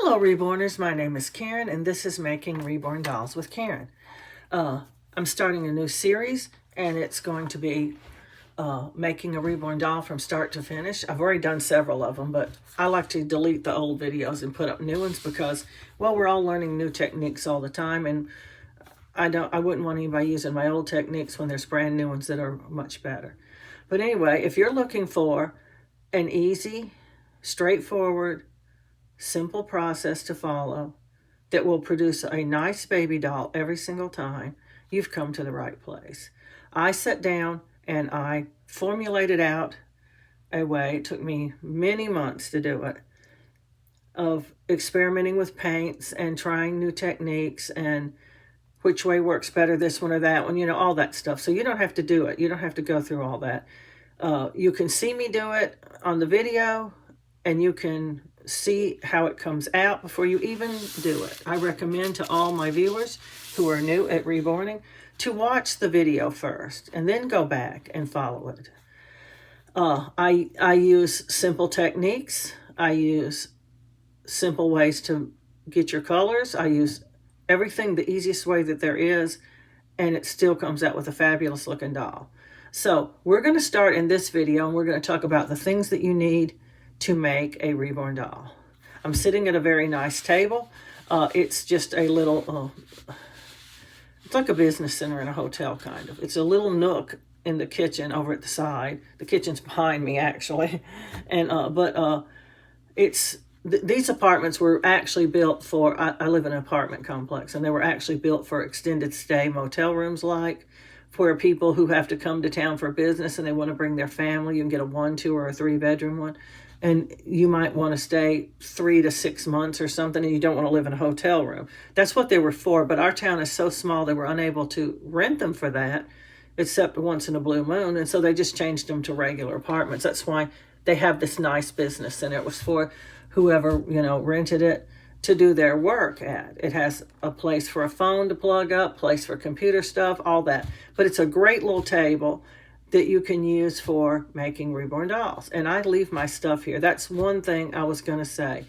Hello, Reborners. My name is Karen, and this is Making Reborn Dolls with Karen. I'm starting a new series, and it's going to be making a reborn doll from start to finish. I've already done several of them, but I like to delete the old videos and put up new ones because, well, we're all learning new techniques all the time, and I wouldn't want anybody using my old techniques when there's brand new ones that are much better. But anyway, if you're looking for an easy, straightforward, simple process to follow that will produce a nice baby doll every single time, you've come to the right place. I sat down and I formulated out a way, it took me many months to do it, of experimenting with paints and trying new techniques and which way works better, this one or that one, all that stuff. So you don't have to do it. You don't have to go through all that. You can see me do it on the video, and you can see how it comes out before you even do it. I recommend to all my viewers who are new at reborning to watch the video first and then go back and follow it. I use simple techniques. I use simple ways to get your colors. I use everything the easiest way that there is, and it still comes out with a fabulous looking doll. So we're going to start in this video, and we're going to talk about the things that you need to make a reborn doll. I'm sitting at a very nice table. It's just a little, it's like a business center in a hotel, kind of. It's a little nook in the kitchen over at the side. The kitchen's behind me, actually. And these apartments were actually built for, I live in an apartment complex, and they were actually built for extended stay motel rooms, like where people who have to come to town for business and they want to bring their family. You can get a 1, 2, or a 3-bedroom one. And you might want to stay 3 to 6 months or something, and you don't want to live in a hotel room. That's what they were for, but our town is so small they were unable to rent them for that, except once in a blue moon, and so they just changed them to regular apartments. That's why they have this nice business center. It was for whoever, rented it to do their work at. It has a place for a phone to plug up, place for computer stuff, all that. But it's a great little table that you can use for making reborn dolls. And I leave my stuff here. That's one thing I was going to say.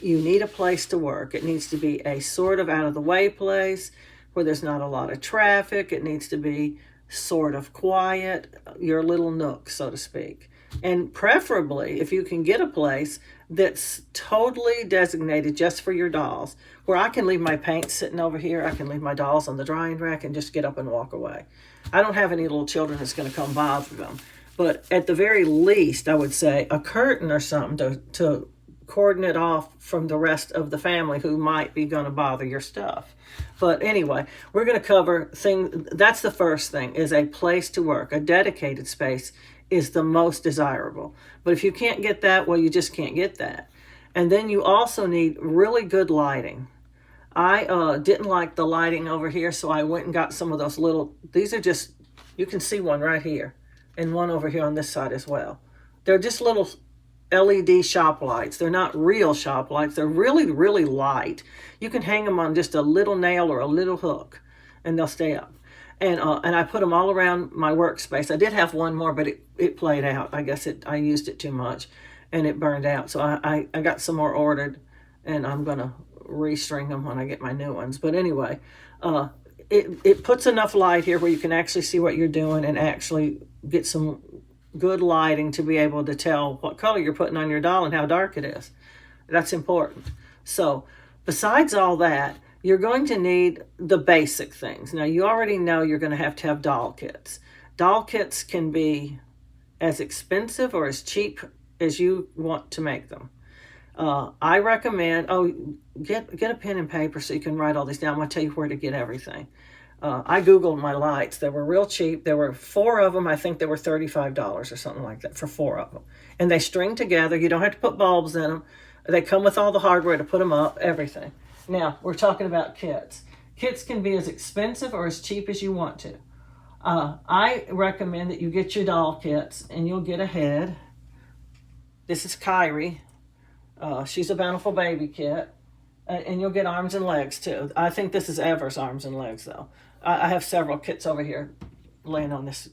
You need a place to work. It needs to be a sort of out-of-the-way place where there's not a lot of traffic. It needs to be sort of quiet, your little nook, so to speak. And preferably, if you can get a place that's totally designated just for your dolls, where I can leave my paint sitting over here, I can leave my dolls on the drying rack and just get up and walk away. I don't have any little children that's going to come bother them. But at the very least, I would say a curtain or something to cordon it off from the rest of the family who might be going to bother your stuff. But anyway, we're going to cover things. That's the first thing, is a place to work. A dedicated space is the most desirable. But if you can't get that, well, you just can't get that. And then you also need really good lighting. I didn't like the lighting over here, so I went and got some of those little, these are just, you can see one right here, and one over here on this side as well. They're just little LED shop lights. They're not real shop lights. They're really, really light. You can hang them on just a little nail or a little hook, and they'll stay up. And I put them all around my workspace. I did have one more, but it played out. I guess I used it too much, and it burned out. So I got some more ordered, and I'm going to restring them when I get my new ones. But anyway, it puts enough light here where you can actually see what you're doing and actually get some good lighting to be able to tell what color you're putting on your doll and how dark it is. That's important. So besides all that, you're going to need the basic things. Now, you already know you're going to have doll kits. Doll kits can be as expensive or as cheap as you want to make them. I recommend, get a pen and paper so you can write all these down. I'm going to tell you where to get everything. I Googled my lights. They were real cheap. There were 4 of them. I think they were $35 or something like that for 4 of them. And they string together. You don't have to put bulbs in them. They come with all the hardware to put them up, everything. Now, we're talking about kits. Kits can be as expensive or as cheap as you want to. I recommend that you get your doll kits, and you'll get a head. This is Kyrie. She's a Bountiful Baby kit. And you'll get arms and legs, too. I think this is Ever's arms and legs, though. I have several kits over here laying on this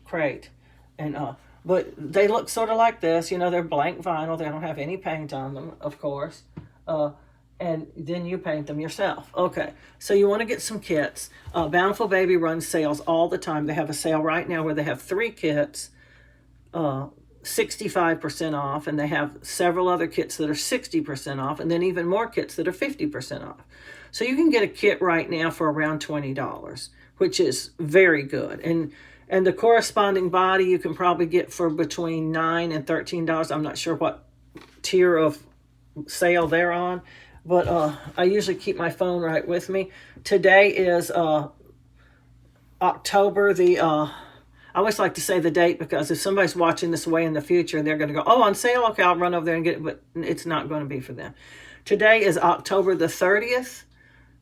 crate. But they look sort of like this. They're blank vinyl. They don't have any paint on them, of course. And then you paint them yourself. Okay, so you want to get some kits. Bountiful Baby runs sales all the time. They have a sale right now where they have 3 kits, 65% off, and they have several other kits that are 60% off, and then even more kits that are 50% off. So you can get a kit right now for around $20, which is very good. And the corresponding body you can probably get for between $9 and $13. I'm not sure what tier of sale they're on, but I usually keep my phone right with me. Today is October the I always like to say the date, because if somebody's watching this way in the future, they're going to go, oh, on sale, okay, I'll run over there and get it, but it's not going to be for them. Today is October the 30th,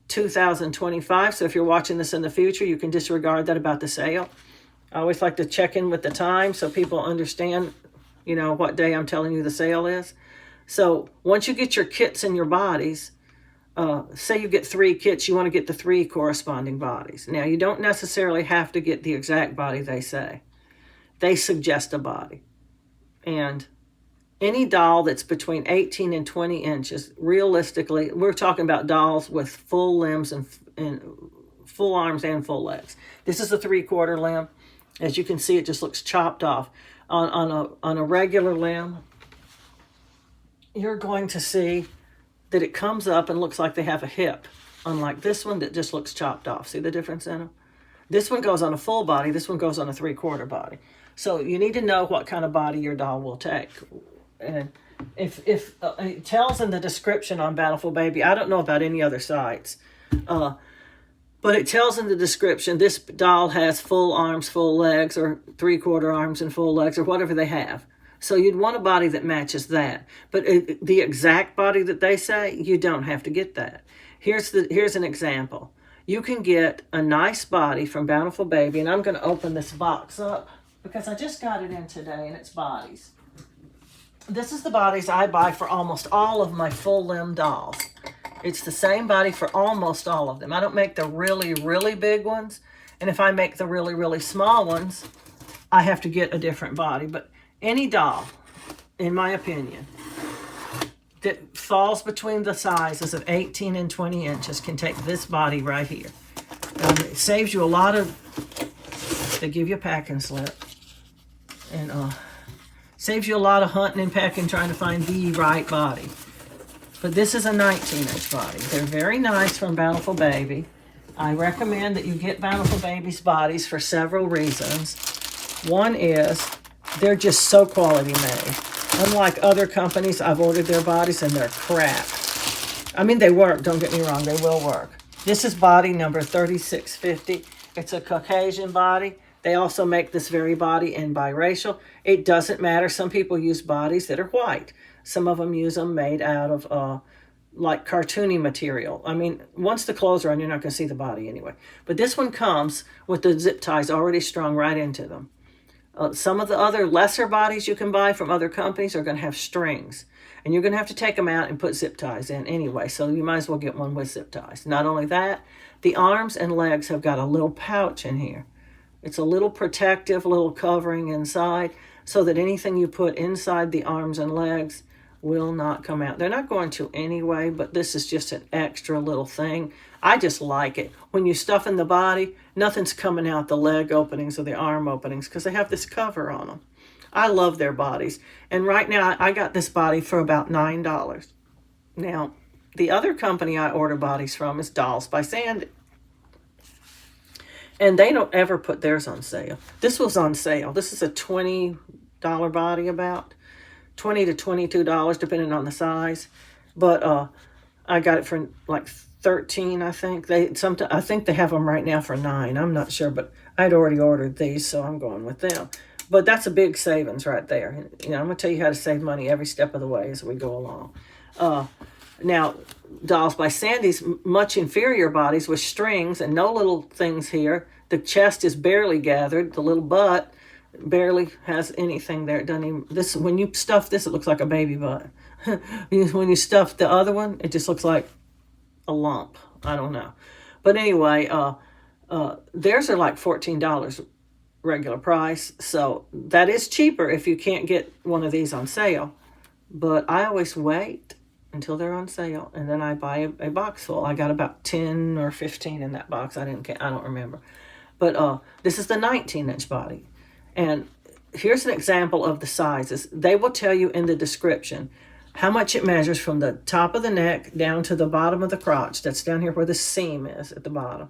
2025, so if you're watching this in the future, you can disregard that about the sale. I always like to check in with the time so people understand, what day I'm telling you the sale is. So once you get your kits and your bodies, say you get 3 kits, you want to get the 3 corresponding bodies. Now, you don't necessarily have to get the exact body they say. They suggest a body. And any doll that's between 18 and 20 inches, realistically, we're talking about dolls with full limbs and full arms and full legs. This is a 3/4 limb. As you can see, it just looks chopped off. On a regular limb, you're going to see that it comes up and looks like they have a hip, unlike this one that just looks chopped off. See the difference in them? This one goes on a full body. This one goes on a 3/4 body. So you need to know what kind of body your doll will take. And if it tells in the description on Bountiful Baby, I don't know about any other sites, but it tells in the description this doll has full arms, full legs, or 3/4 arms and full legs, or whatever they have. So you'd want a body that matches that. But the exact body that they say, you don't have to get that. Here's an example. You can get a nice body from Bountiful Baby, and I'm going to open this box up because I just got it in today, and it's bodies. This is the bodies I buy for almost all of my full limb dolls. It's the same body for almost all of them. I don't make the really, really big ones. And if I make the really, really small ones, I have to get a different body. But any doll, in my opinion, that falls between the sizes of 18 and 20 inches can take this body right here. It saves you a lot of, they give you a packing slip. And saves you a lot of hunting and pecking trying to find the right body. But this is a 19-inch body. They're very nice from Bountiful Baby. I recommend that you get Bountiful Baby's bodies for several reasons. One is they're just so quality made. Unlike other companies, I've ordered their bodies and they're crap. I mean, they work, don't get me wrong, they will work. This is body number 3650. It's a Caucasian body. They also make this very body in biracial. It doesn't matter. Some people use bodies that are white. Some of them use them made out of like cartoony material. I mean, once the clothes are on, you're not going to see the body anyway. But this one comes with the zip ties already strung right into them. Some of the other lesser bodies you can buy from other companies are going to have strings. And you're going to have to take them out and put zip ties in anyway. So you might as well get one with zip ties. Not only that, the arms and legs have got a little pouch in here. It's a little protective, little covering inside so that anything you put inside the arms and legs will not come out. They're not going to anyway, but this is just an extra little thing. I just like it. When you stuff in the body, nothing's coming out the leg openings or the arm openings because they have this cover on them. I love their bodies. And right now, I got this body for about $9. Now, the other company I order bodies from is Dolls by Sandy. And they don't ever put theirs on sale. This was on sale. This is a $20 body about. $20 to $22 depending on the size. But I got it for like $13, I think. I think they have them right now for $9. I'm not sure, but I'd already ordered these, so I'm going with them. But that's a big savings right there. I'm going to tell you how to save money every step of the way as we go along. Now, Dolls by Sandy's much inferior bodies with strings and no little things here. The chest is barely gathered. The little butt barely has anything there. It doesn't even, this, when you stuff this, it looks like a baby butt. When you stuff the other one, it just looks like a lump. I don't know. But anyway, theirs are like $14 regular price. So that is cheaper if you can't get one of these on sale. But I always wait until they're on sale, and then I buy a box full. I got about 10 or 15 in that box. I don't remember. But this is the 19-inch body. And here's an example of the sizes. They will tell you in the description how much it measures from the top of the neck down to the bottom of the crotch. That's down here where the seam is at the bottom.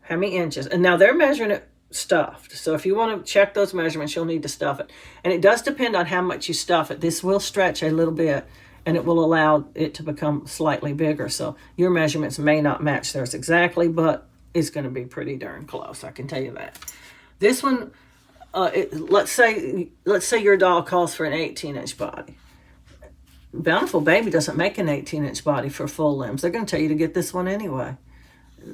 How many inches? And now they're measuring it stuffed. So if you want to check those measurements, you'll need to stuff it. And it does depend on how much you stuff it. This will stretch a little bit, and it will allow it to become slightly bigger. So your measurements may not match theirs exactly, but it's going to be pretty darn close. I can tell you that. This one, let's say your doll calls for an 18-inch body. Bountiful Baby doesn't make an 18-inch body for full limbs. They're going to tell you to get this one anyway.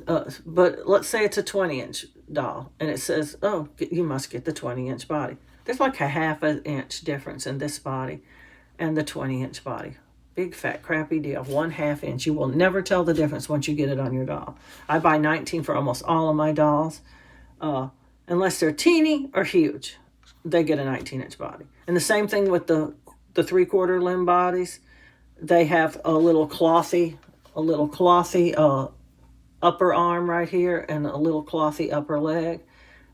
But let's say it's a 20-inch doll, and it says, oh, you must get the 20-inch body. There's like a half an inch difference in this body and the 20-inch body. Big, fat, crappy deal. 1/2 inch. You will never tell the difference once you get it on your doll. I buy 19 for almost all of my dolls. Unless they're teeny or huge, they get a 19-inch body. And the same thing with the 3/4 limb bodies. They have a little clothy upper arm right here and a little clothy upper leg.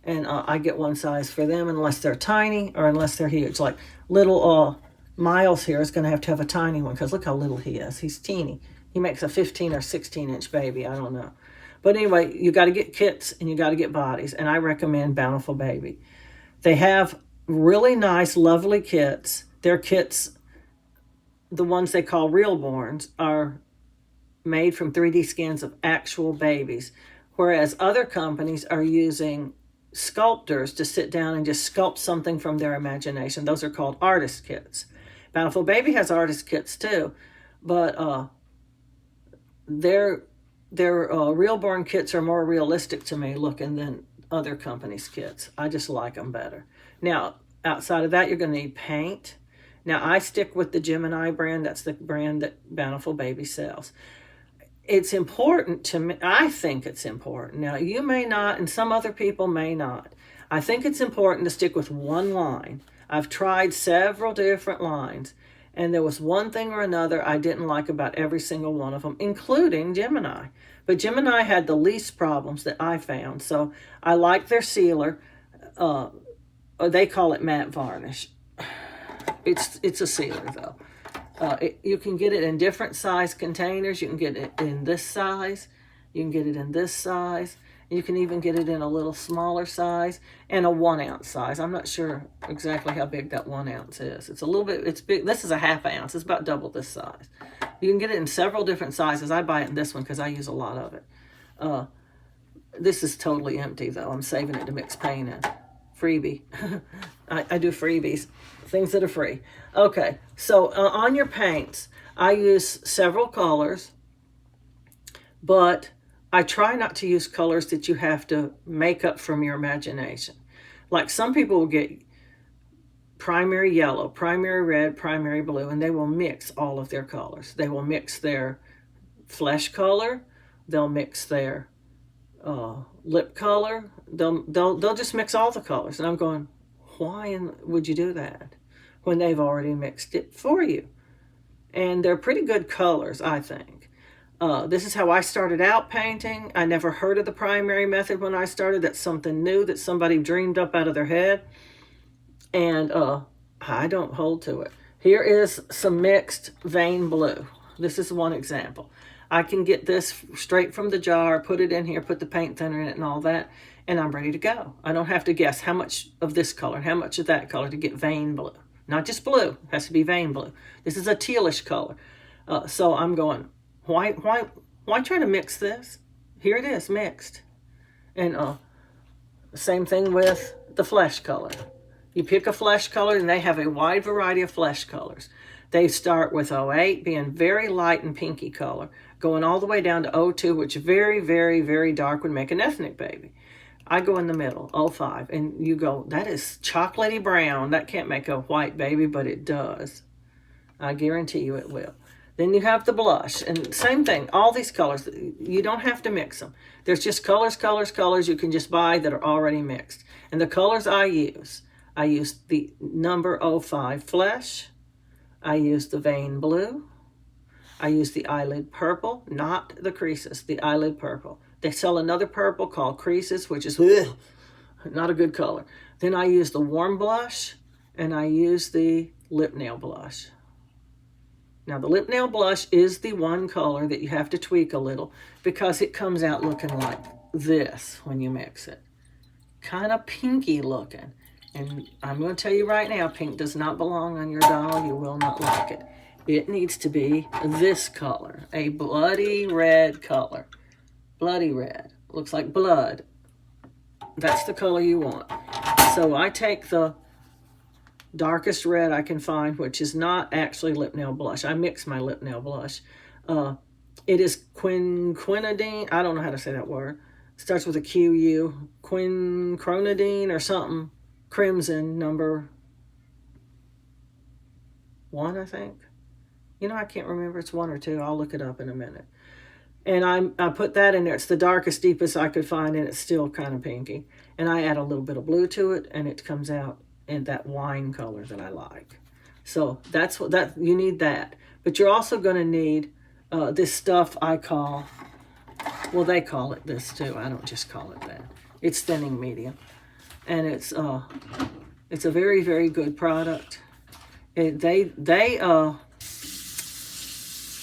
And I get one size for them unless they're tiny or unless they're huge. Like little Miles here is going to have a tiny one because look how little he is. He's teeny. He makes a 15 or 16-inch baby. I don't know. But anyway, you got to get kits and you got to get bodies. And I recommend Bountiful Baby. They have really nice, lovely kits. Their kits, the ones they call Reborns, are made from 3D scans of actual babies, whereas other companies are using sculptors to sit down and just sculpt something from their imagination. Those are called artist kits. Bountiful Baby has artist kits too, but their Reborn kits are more realistic to me looking than other companies' kits. I just like them better. Now, outside of that, you're going to need paint. Now, I stick with the Gemini brand. That's the brand that Bountiful Baby sells. It's important to me. I think it's important. Now, you may not, and some other people may not. I think it's important to stick with one line. I've tried several different lines, and there was one thing or another I didn't like about every single one of them, including Gemini. But Gemini had the least problems that I found, so I like their sealer. They call it matte varnish. It's a sealer, though. You can get it in different size containers. You can get it in this size. You can get it in this size. You can even get it in a little smaller size and a 1 ounce size. I'm not sure exactly how big that 1 ounce is. It's big. This is a 1/2 ounce. It's about double this size. You can get it in several different sizes. I buy it in this one because I use a lot of it. This is totally empty, though. I'm saving it to mix paint in. Freebie. I do freebies, things that are free. Okay, so on your paints, I use several colors, but I try not to use colors that you have to make up from your imagination. Like some people will get primary yellow, primary red, primary blue, and they will mix all of their colors. They will mix their flesh color, they'll mix their lip color, they'll just mix all the colors. And I'm going, why would you do that when they've already mixed it for you? And they're pretty good colors, I think. This is how I started out painting. I never heard of the primary method when I started. That's something new that somebody dreamed up out of their head. And I don't hold to it. Here is some mixed vein blue. This is one example. I can get this straight from the jar, put it in here, put the paint thinner in it and all that, and I'm ready to go. I don't have to guess how much of this color, how much of that color to get vein blue. Not just blue, it has to be vein blue. This is a tealish color. So I'm going, why try to mix this? Here it is, mixed. And same thing with the flesh color. You pick a flesh color, and they have a wide variety of flesh colors. They start with 08 being very light and pinky color, going all the way down to 02, which very, very, very dark would make an ethnic baby. I go in the middle, 05, and you go, that is chocolatey brown. That can't make a white baby, but it does. I guarantee you it will. Then you have the blush, and same thing, all these colors. You don't have to mix them. There's just colors you can just buy that are already mixed. And the colors I use the number 05 flesh. I use the vein blue. I use the eyelid purple, not the creases, the eyelid purple. They sell another purple called creases, which is not a good color. Then I use the warm blush, and I use the lip nail blush. Now the lip nail blush is the one color that you have to tweak a little because it comes out looking like this when you mix it. Kind of pinky looking. And I'm going to tell you right now, pink does not belong on your doll. You will not like it. It needs to be this color, a bloody red color. Bloody red. Looks like blood. That's the color you want. So I take the darkest red I can find, which is not actually lip nail blush. I mix my lip nail blush. It is quinidine. I don't know how to say that word. It starts with a Q-U. Quinidine or something. Crimson number 1, I think. You know, I can't remember. It's 1 or 2. I'll look it up in a minute. And I put that in there. It's the darkest, deepest I could find, and it's still kind of pinky. And I add a little bit of blue to it, and it comes out in that wine color that I like. So that's what you need that. But you're also going to need this stuff I call, well, they call it this too. I don't just call it that. It's thinning medium. And it's a very, very good product. They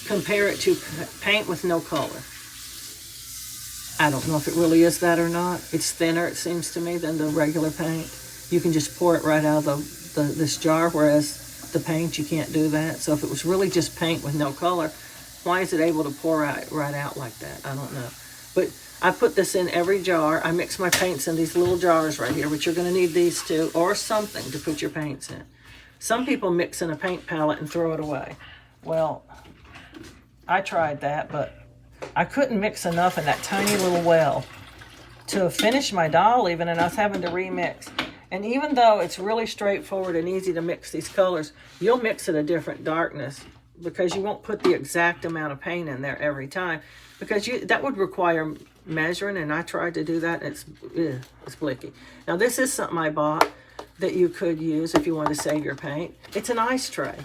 compare it to paint with no color. I don't know if it really is that or not. It's thinner, it seems to me, than the regular paint. You can just pour it right out of this jar, whereas the paint, you can't do that. So if it was really just paint with no color, why is it able to pour right out like that? I don't know. But I put this in every jar. I mix my paints in these little jars right here, which you're going to need these too, or something to put your paints in. Some people mix in a paint palette and throw it away. Well, I tried that, but I couldn't mix enough in that tiny little well to finish my doll even, and I was having to remix. And even though it's really straightforward and easy to mix these colors, you'll mix at a different darkness because you won't put the exact amount of paint in there every time, because that would require measuring, and I tried to do that, and it's blicky. Now this is something I bought that you could use if you want to save your paint. It's an ice tray,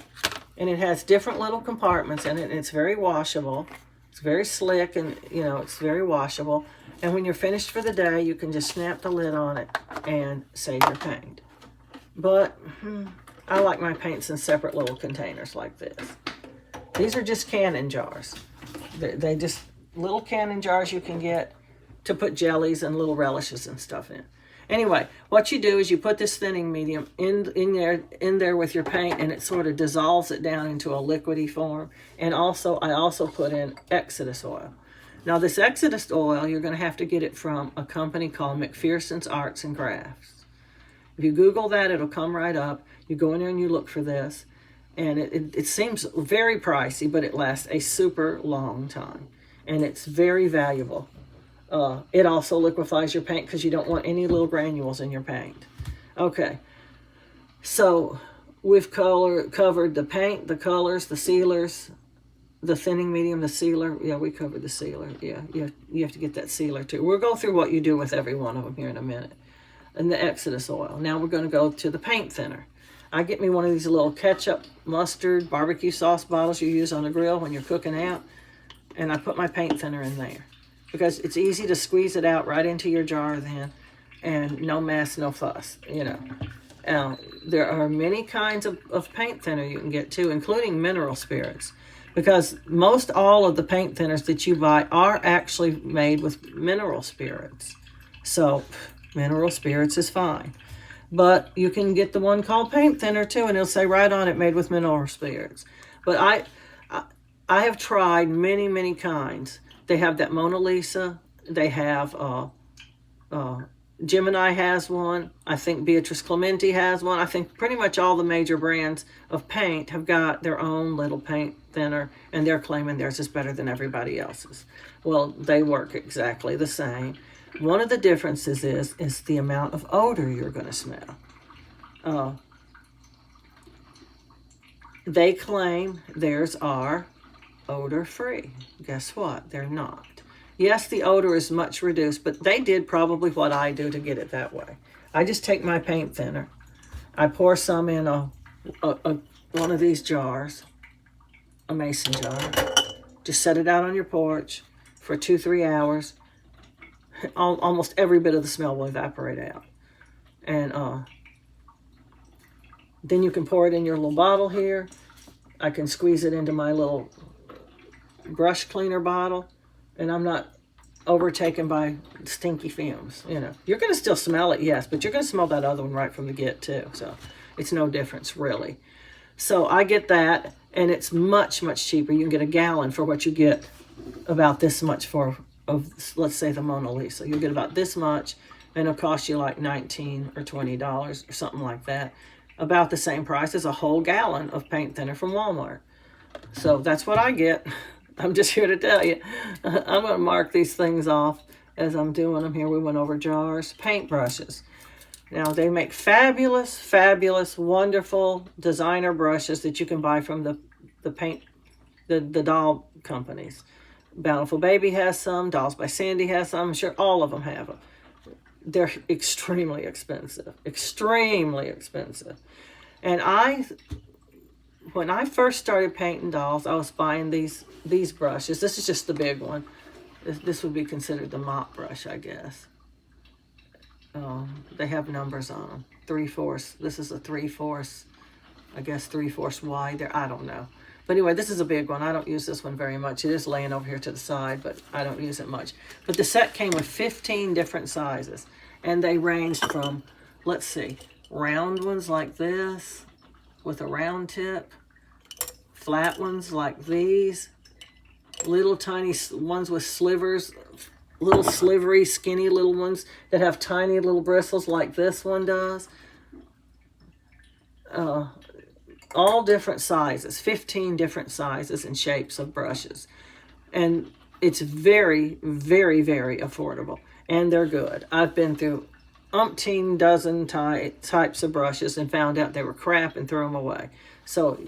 and it has different little compartments in it, and it's very washable. It's very slick, and it's very washable. And when you're finished for the day, you can just snap the lid on it and save your paint. But I like my paints in separate little containers like this. These are just canning jars. They just little canning jars you can get to put jellies and little relishes and stuff in. Anyway, what you do is you put this thinning medium in there with your paint, and it sort of dissolves it down into a liquidy form. And also, I also put in Exodus oil. Now, this Exodus oil, you're going to have to get it from a company called McPherson's Arts and Crafts. If you Google that, it'll come right up. You go in there and you look for this. And it seems very pricey, but it lasts a super long time. And it's very valuable. It also liquefies your paint because you don't want any little granules in your paint. Okay, so we've covered the paint, the colors, the sealers, the thinning medium, the sealer. Yeah, we covered the sealer. Yeah, you have to get that sealer too. We'll go through what you do with every one of them here in a minute. And the Exodus oil. Now we're going to go to the paint thinner. I get me one of these little ketchup, mustard, barbecue sauce bottles you use on the grill when you're cooking out. And I put my paint thinner in there, because it's easy to squeeze it out right into your jar then, and no mess, no fuss, There are many kinds of paint thinner you can get too, including mineral spirits, because most all of the paint thinners that you buy are actually made with mineral spirits. So mineral spirits is fine. But you can get the one called paint thinner too, and it'll say right on it, made with mineral spirits. But I have tried many, many kinds. They have that Mona Lisa. They have Gemini has one. I think Beatrice Clementi has one. I think pretty much all the major brands of paint have got their own little paint thinner, and they're claiming theirs is better than everybody else's. Well, they work exactly the same. One of the differences is the amount of odor you're going to smell. They claim theirs are odor-free. Guess what? They're not. Yes, the odor is much reduced, but they did probably what I do to get it that way. I just take my paint thinner. I pour some in one of these jars, a mason jar. Just set it out on your porch for 2-3 hours. Almost every bit of the smell will evaporate out. And then you can pour it in your little bottle here. I can squeeze it into my little brush cleaner bottle, and I'm not overtaken by stinky fumes. You know, you're going to still smell it, yes, but you're going to smell that other one right from the get too. So it's no difference really. So I get that, and it's much, much cheaper. You can get a gallon for what you get about this much for, let's say, the Mona Lisa. You'll get about this much, and it'll cost you like $19 or $20 or something like that. About the same price as a whole gallon of paint thinner from Walmart. So that's what I get. I'm just here to tell you. I'm going to mark these things off as I'm doing them here. We went over jars. Paint brushes. Now, they make fabulous, fabulous, wonderful designer brushes that you can buy from the doll companies. Bountiful Baby has some. Dolls by Sandy has some. I'm sure all of them have them. They're extremely expensive. Extremely expensive. And when I first started painting dolls, I was buying these brushes. This is just the big one. This would be considered the mop brush, I guess. They have numbers on them. 3/4. This is a 3/4. I guess 3/4 wide there. I don't know. But anyway, this is a big one. I don't use this one very much. It is laying over here to the side, but I don't use it much. But the set came with 15 different sizes. And they ranged from, let's see, round ones like this with a round tip, flat ones like these, little tiny ones with slivers, little slivery, skinny little ones that have tiny little bristles like this one does. All different sizes, 15 different sizes and shapes of brushes. And it's very, very, very affordable. And they're good. I've been through umpteen dozen types of brushes and found out they were crap and threw them away. So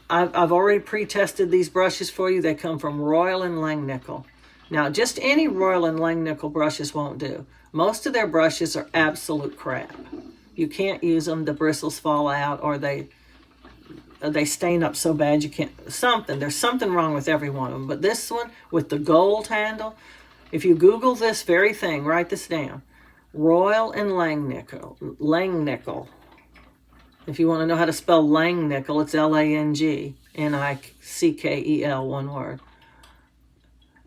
I've already pre-tested these brushes for you. They come from Royal and Langnickel. Now, just any Royal and Langnickel brushes won't do. Most of their brushes are absolute crap. You can't use them. The bristles fall out, or they stain up so bad you can't. There's something wrong with every one of them. But this one with the gold handle, if you Google this very thing, write this down. Royal and Langnickel. If you want to know how to spell Langnickel, it's Langnickel, one word.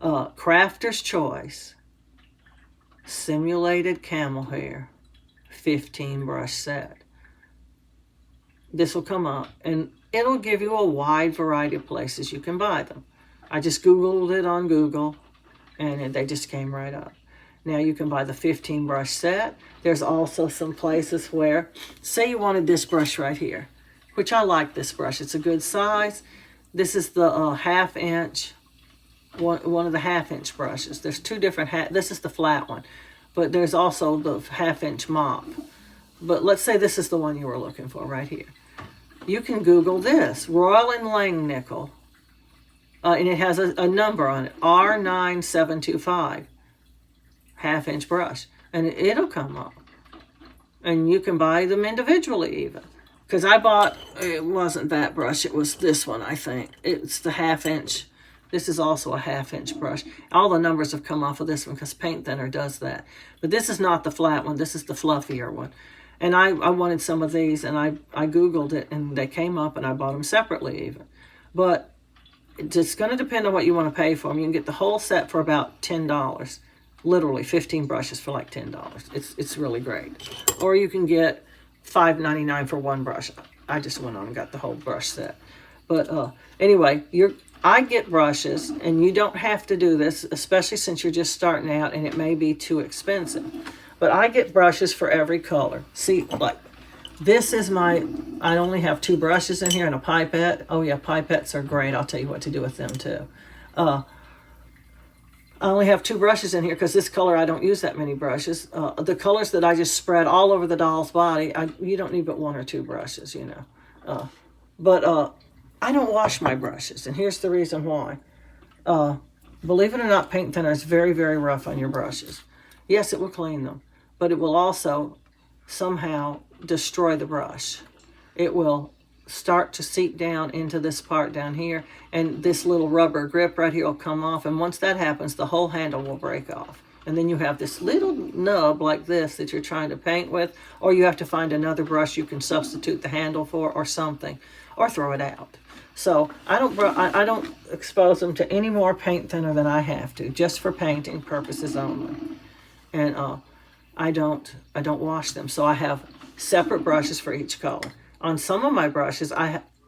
Crafter's Choice. Simulated Camel Hair. 15 brush set. This will come up, and it'll give you a wide variety of places you can buy them. I just Googled it on Google, and they just came right up. Now you can buy the 15 brush set. There's also some places where, say you wanted this brush right here, which I like this brush. It's a good size. This is the 1/2 inch, one of the 1/2 inch brushes. There's two different, this is the flat one, but there's also the 1/2 inch mop. But let's say this is the one you were looking for right here. You can Google this, Royal and Langnickel, and it has a number on it, R9725. 1/2 inch brush, and it'll come up, and you can buy them individually even, because I bought, it wasn't that brush, it was this one. I think it's the 1/2 inch. This is also a 1/2 inch brush. All the numbers have come off of this one because paint thinner does that, but this is not the flat one. This is the fluffier one, and I wanted some of these, and I Googled it, and they came up, and I bought them separately even. But it's going to depend on what you want to pay for them. You can get the whole set for about $10. Literally 15 brushes for like $10. It's really great. Or you can get $5.99 for one brush. I just went on and got the whole brush set. But anyway, I get brushes, and you don't have to do this, especially since you're just starting out and it may be too expensive. But I get brushes for every color. See, like this is I only have 2 brushes in here and a pipette. Oh yeah, pipettes are great. I'll tell you what to do with them too. I only have 2 brushes in here because this color, I don't use that many brushes. The colors that I just spread all over the doll's body, you don't need but 1 or 2 brushes, you know. But I don't wash my brushes, and here's the reason why. Believe it or not, paint thinner is very, very rough on your brushes. Yes, it will clean them, but it will also somehow destroy the brush. It will start to seep down into this part down here, and this little rubber grip right here will come off, and once that happens, the whole handle will break off. And then you have this little nub like this that you're trying to paint with, or you have to find another brush you can substitute the handle for or something, or throw it out. So I don't expose them to any more paint thinner than I have to, just for painting purposes only. And I don't wash them. So I have separate brushes for each color. On some of my brushes,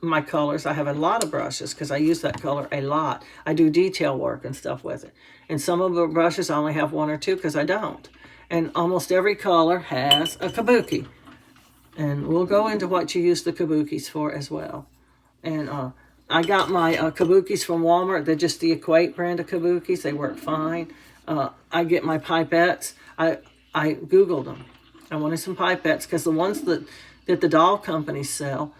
my colors, I have a lot of brushes because I use that color a lot. I do detail work and stuff with it. And some of the brushes I only have one or two because I don't. And almost every color has a kabuki. And we'll go into what you use the kabukis for as well. And I got my kabukis from Walmart. They're just the Equate brand of kabukis. They work fine. I get my pipettes. I Googled them. I wanted some pipettes because the ones that the doll companies sell,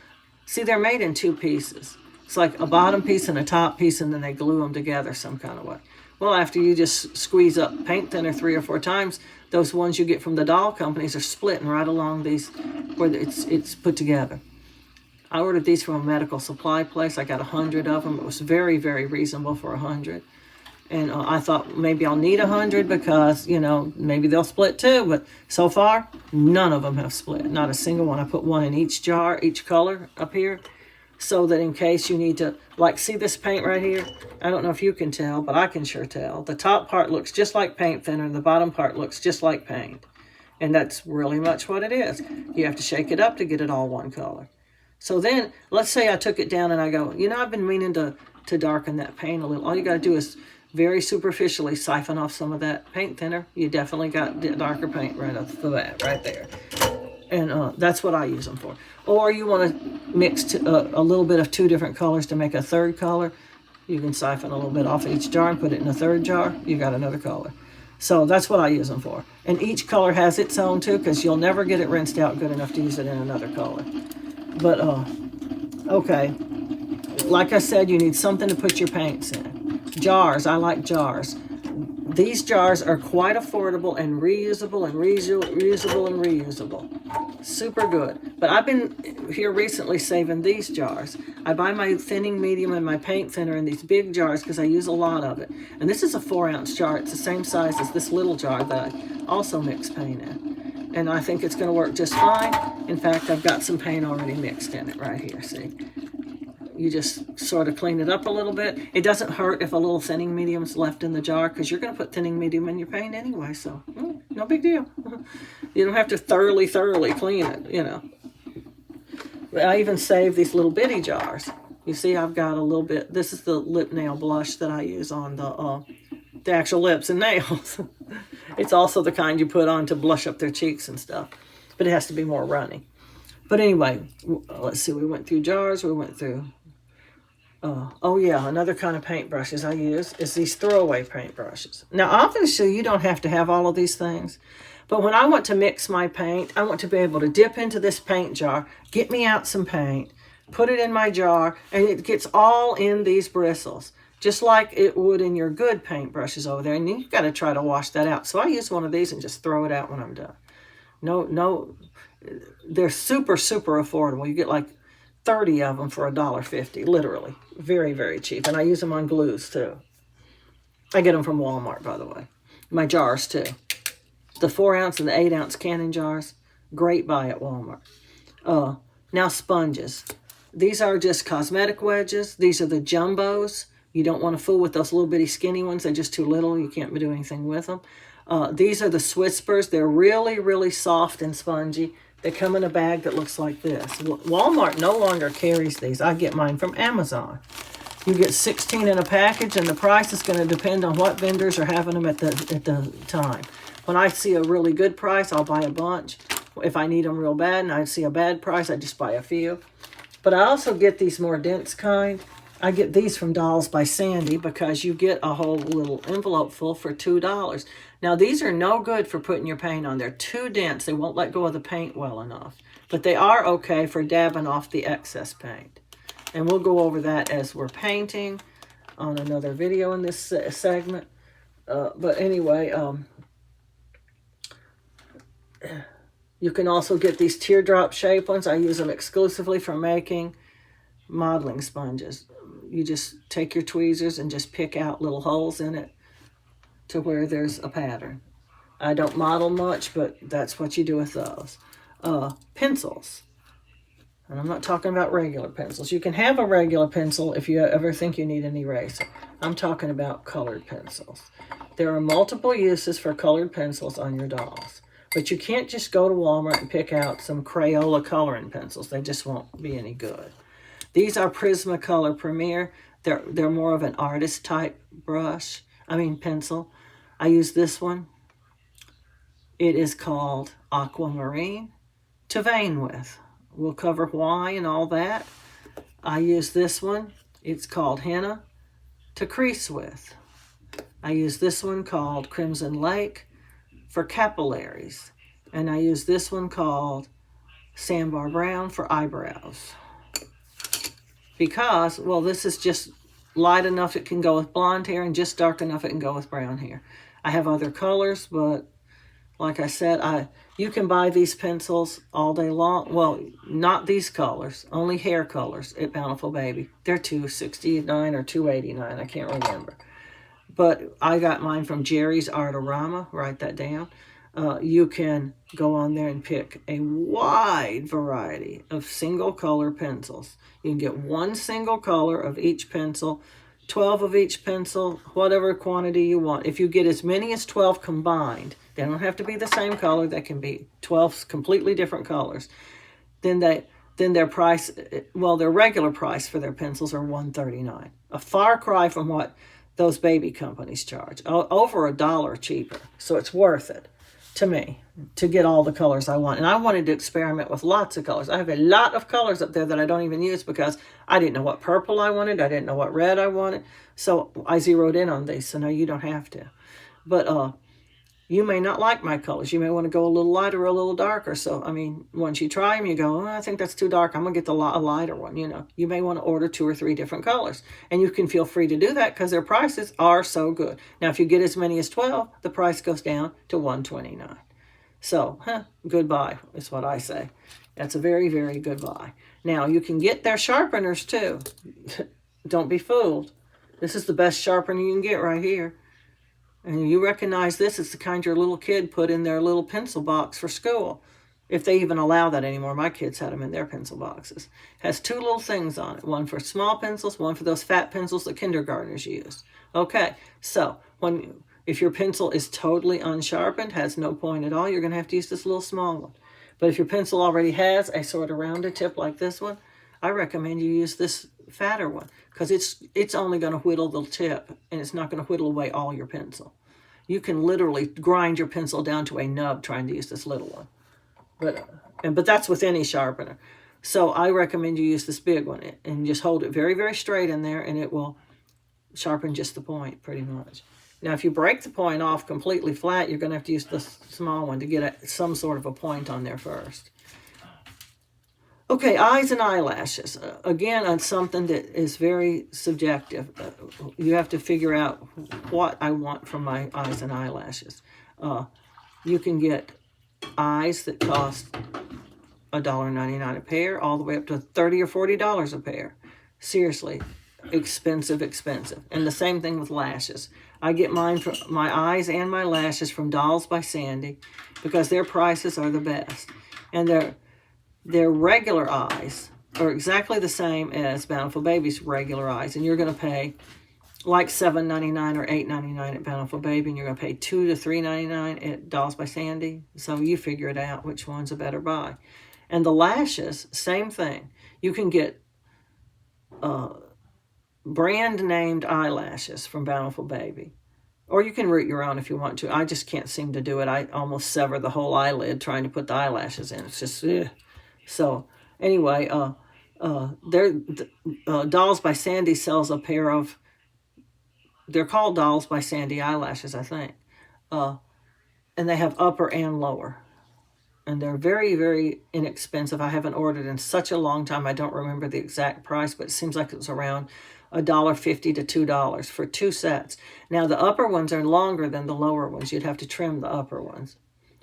see, they're made in two pieces. It's like a bottom piece and a top piece, and then they glue them together some kind of way. Well, after you just squeeze up paint thinner 3 or 4 times, those ones you get from the doll companies are splitting right along these where it's put together. I ordered these from a medical supply place. I got 100 of them. It was very, very reasonable for 100. And I thought maybe I'll need 100 because, maybe they'll split too. But so far, none of them have split. Not a single one. I put one in each jar, each color up here. So that in case you need to, see this paint right here? I don't know if you can tell, but I can sure tell. The top part looks just like paint thinner. And the bottom part looks just like paint. And that's really much what it is. You have to shake it up to get it all one color. So then, let's say I took it down and I go, I've been meaning to darken that paint a little. All you got to do is very superficially siphon off some of that paint thinner. You definitely got darker paint right off the bat, right there. And that's what I use them for. Or you want to mix a little bit of 2 different colors to make a third color. You can siphon a little bit off each jar and put it in a third jar. You got another color. So that's what I use them for. And each color has its own too, because you'll never get it rinsed out good enough to use it in another color. But, okay. Like I said, you need something to put your paints in. Jars, I like jars. These jars are quite affordable and reusable and reusable. Super good. But I've been here recently saving these jars. I buy my thinning medium and my paint thinner in these big jars because I use a lot of it. And this is a 4-ounce jar. It's the same size as this little jar that I also mix paint in. And I think it's going to work just fine. In fact, I've got some paint already mixed in it right here, see? You just sort of clean it up a little bit. It doesn't hurt if a little thinning medium's left in the jar because you're going to put thinning medium in your paint anyway, so no big deal. You don't have to thoroughly clean it, But I even save these little bitty jars. You see, I've got a little bit. This is the lip nail blush that I use on the actual lips and nails. It's also the kind you put on to blush up their cheeks and stuff, but it has to be more runny. But anyway, let's see. We went through jars. We went through. Another kind of paintbrushes I use is these throwaway paintbrushes. Now, obviously, you don't have to have all of these things. But when I want to mix my paint, I want to be able to dip into this paint jar, get me out some paint, put it in my jar, and it gets all in these bristles, just like it would in your good paintbrushes over there. And you've got to try to wash that out. So I use one of these and just throw it out when I'm done. No, they're super, super affordable. You get 30 of them for $1.50, literally. Very, very cheap. And I use them on glues, too. I get them from Walmart, by the way. My jars, too. The 4-ounce and the 8-ounce cannon jars, great buy at Walmart. Now, sponges. These are just cosmetic wedges. These are the jumbos. You don't want to fool with those little bitty skinny ones. They're just too little. You can't do anything with them. These are the Swispers. They're really, really soft and spongy. They come in a bag that looks like this. Walmart no longer carries these. I get mine from Amazon. You get 16 in a package, and the price is going to depend on what vendors are having them at the time. When I see a really good price, I'll buy a bunch. If I need them real bad and I see a bad price, I just buy a few. But I also get these more dense kind. I get these from Dolls by Sandy because you get a whole little envelope full for $2. Now, these are no good for putting your paint on. They're too dense. They won't let go of the paint well enough. But they are okay for dabbing off the excess paint. And we'll go over that as we're painting on another video in this segment. But anyway, you can also get these teardrop shape ones. I use them exclusively for making modeling sponges. You just take your tweezers and just pick out little holes in it to where there's a pattern. I don't model much, but that's what you do with those. Pencils. And I'm not talking about regular pencils. You can have a regular pencil if you ever think you need an eraser. I'm talking about colored pencils. There are multiple uses for colored pencils on your dolls. But you can't just go to Walmart and pick out some Crayola coloring pencils. They just won't be any good. These are Prismacolor Premier. They're more of an artist type pencil. I use this one. It is called Aquamarine to vein with. We'll cover why and all that. I use this one. It's called Henna to crease with. I use this one called Crimson Lake for capillaries. And I use this one called Sandbar Brown for eyebrows. Because, well, this is just light enough it can go with blonde hair and just dark enough it can go with brown hair. I have other colors, but like I said, you can buy these pencils all day long. Well, not these colors, only hair colors at Bountiful Baby. They're $2.69 or $2.89, I can't remember. But I got mine from Jerry's Artorama. Write that down. You can go on there and pick a wide variety of single color pencils. You can get one single color of each pencil, 12 of each pencil, whatever quantity you want. If you get as many as 12 combined, they don't have to be the same color. They can be 12 completely different colors. Then their price, well, their regular price for their pencils are $1.39. A far cry from what those baby companies charge. Over $1 cheaper. So it's worth it to me to get all the colors I want. And I wanted to experiment with lots of colors. I have a lot of colors up there that I don't even use because I didn't know what purple I wanted. I didn't know what red I wanted. So I zeroed in on these. So no, you don't have to. But you may not like my colors. You may want to go a little lighter or a little darker. So, once you try them, you go, oh, I think that's too dark. I'm going to get a lighter one, You may want to order 2 or 3 different colors. And you can feel free to do that because their prices are so good. Now, if you get as many as 12, the price goes down to $1.29. So, goodbye is what I say. That's a very, very good buy. Now, you can get their sharpeners too. Don't be fooled. This is the best sharpener you can get right here. And you recognize this, it's the kind your little kid put in their little pencil box for school. If they even allow that anymore. My kids had them in their pencil boxes. Has 2 little things on it. One for small pencils, one for those fat pencils that kindergartners use. Okay, so if your pencil is totally unsharpened, has no point at all, you're going to have to use this little small one. But if your pencil already has a sort of rounded tip like this one, I recommend you use this fatter one because it's only going to whittle the tip and it's not going to whittle away all your pencil. You can literally grind your pencil down to a nub trying to use this little one. But that's with any sharpener. So I recommend you use this big one and just hold it very, very straight in there and it will sharpen just the point pretty much. Now, if you break the point off completely flat, you're going to have to use the small one to get some sort of a point on there first. Okay, eyes and eyelashes. Again, on something that is very subjective. You have to figure out what I want from my eyes and eyelashes. You can get eyes that cost $1.99 a pair, all the way up to $30 or $40 a pair. Seriously, expensive. And the same thing with lashes. I get my eyes and my lashes from Dolls by Sandy because their prices are the best. And their regular eyes are exactly the same as Bountiful Baby's regular eyes. And you're going to pay like $7.99 or $8.99 at Bountiful Baby. And you're going to pay $2 to $3.99 at Dolls by Sandy. So you figure it out which one's a better buy. And the lashes, same thing. You can get brand-named eyelashes from Bountiful Baby. Or you can root your own if you want to. I just can't seem to do it. I almost sever the whole eyelid trying to put the eyelashes in. It's just, ugh. So, anyway, Dolls by Sandy sells a pair of, they're called Dolls by Sandy eyelashes, I think. And they have upper and lower. And they're very, very inexpensive. I haven't ordered in such a long time. I don't remember the exact price, but it seems like it's around $1.50 to $2 for 2 sets. Now, the upper ones are longer than the lower ones. You'd have to trim the upper ones.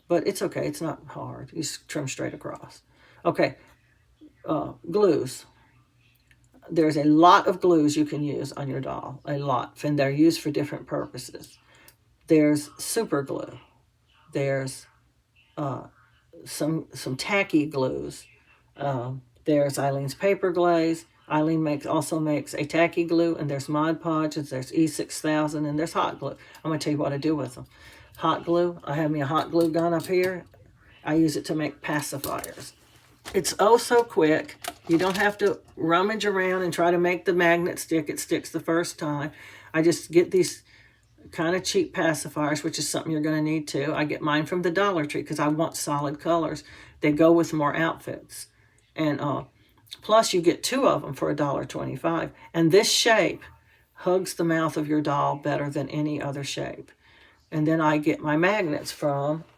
But it's okay. It's not hard. You just trim straight across. Okay, glues. there's a lot of glues you can use on your doll, a lot, and they're used for different purposes. There's super glue. There's some tacky glues. There's Eileen's Paper Glaze. Eileen also makes a tacky glue, and there's Mod Podges, there's E6000, and there's hot glue. I'm going to tell you what I do with them. Hot glue, I have me a hot glue gun up here. I use it to make pacifiers. It's oh so quick. You don't have to rummage around and try to make the magnet stick. It sticks the first time. I just get these kind of cheap pacifiers, which is something you're going to need too. I get mine from the Dollar Tree because I want solid colors. They go with more outfits. And plus you get 2 of them for $1.25. And this shape hugs the mouth of your doll better than any other shape. And then I get my magnets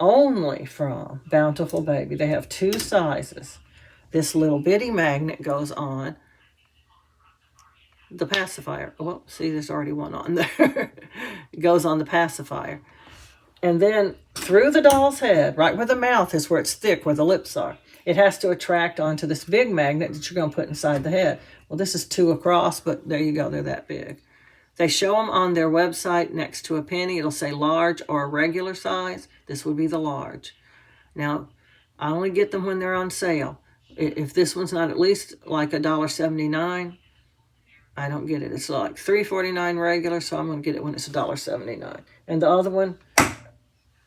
only from Bountiful Baby. They have 2 sizes. This little bitty magnet goes on the pacifier. Well, see, there's already one on there. It goes on the pacifier. And then through the doll's head, right where the mouth is, where it's thick, where the lips are, it has to attract onto this big magnet that you're going to put inside the head. Well, this is 2 across, but there you go. They're that big. They show them on their website next to a penny. It'll say large or regular size. This would be the large. Now, I only get them when they're on sale. If this one's not at least like $1.79, I don't get it. It's like $3.49 regular, so I'm going to get it when it's $1.79. And the other one,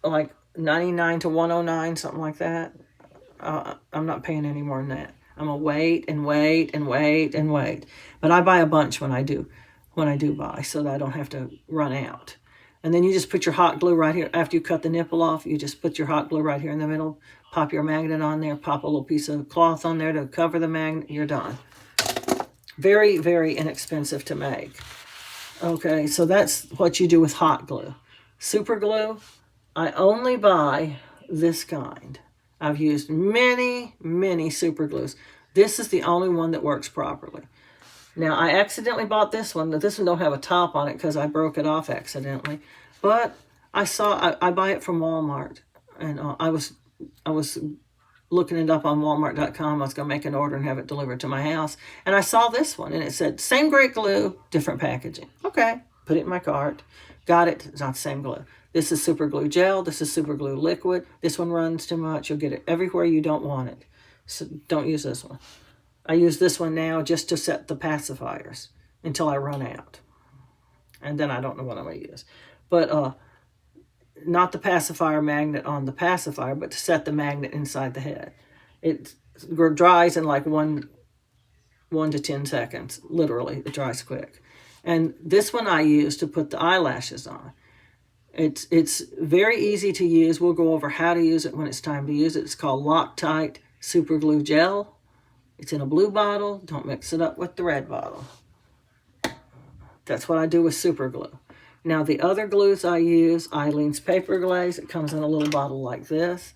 like 99 to 109, something like that. I'm not paying any more than that. I'm going to wait and wait and wait and wait. But I buy a bunch when I do buy, so that I don't have to run out. And then you just put your hot glue right here. After you cut the nipple off, you just put your hot glue right here in the middle, pop your magnet on there, pop a little piece of cloth on there to cover the magnet, you're done. Very, very inexpensive to make. Okay, so that's what you do with hot glue. Super glue, I only buy this kind. I've used many, many super glues. This is the only one that works properly. Now, I accidentally bought this one. This one don't have a top on it because I broke it off accidentally. But I buy it from Walmart. And I was looking it up on Walmart.com. I was going to make an order and have it delivered to my house. And I saw this one, and it said, same great glue, different packaging. Okay, put it in my cart. Got it. It's not the same glue. This is super glue gel. This is super glue liquid. This one runs too much. You'll get it everywhere you don't want it. So don't use this one. I use this one now just to set the pacifiers until I run out. And then I don't know what I'm going to use. But not the pacifier magnet on the pacifier, but to set the magnet inside the head. It dries in like 1 to 10 seconds. Literally, it dries quick. And this one I use to put the eyelashes on. It's very easy to use. We'll go over how to use it when it's time to use it. It's called Loctite Super Glue Gel. It's in a blue bottle. Don't mix it up with the red bottle. That's what I do with super glue. Now, the other glues I use, Eileen's Paper Glaze. It comes in a little bottle like this.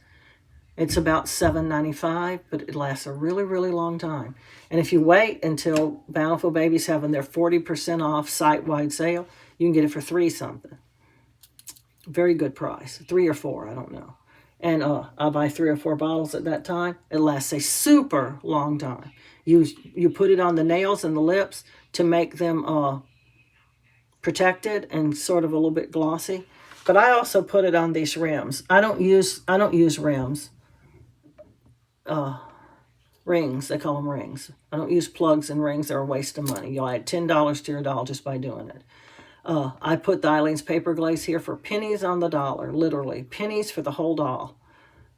It's about $7.95, but it lasts a really, really long time. And if you wait until Bountiful Baby's having their 40% off site-wide sale, you can get it for $3 something. Very good price. 3 or 4, I don't know. And I buy 3 or 4 bottles at that time. It lasts a super long time. You put it on the nails and the lips to make them protected and sort of a little bit glossy. But I also put it on these rims. I don't use rims. Rings, they call them rings. I don't use plugs and rings. They're a waste of money. You'll add $10 to your doll just by doing it. I put the Eileen's Paper Glaze here for pennies on the dollar, literally pennies for the whole doll,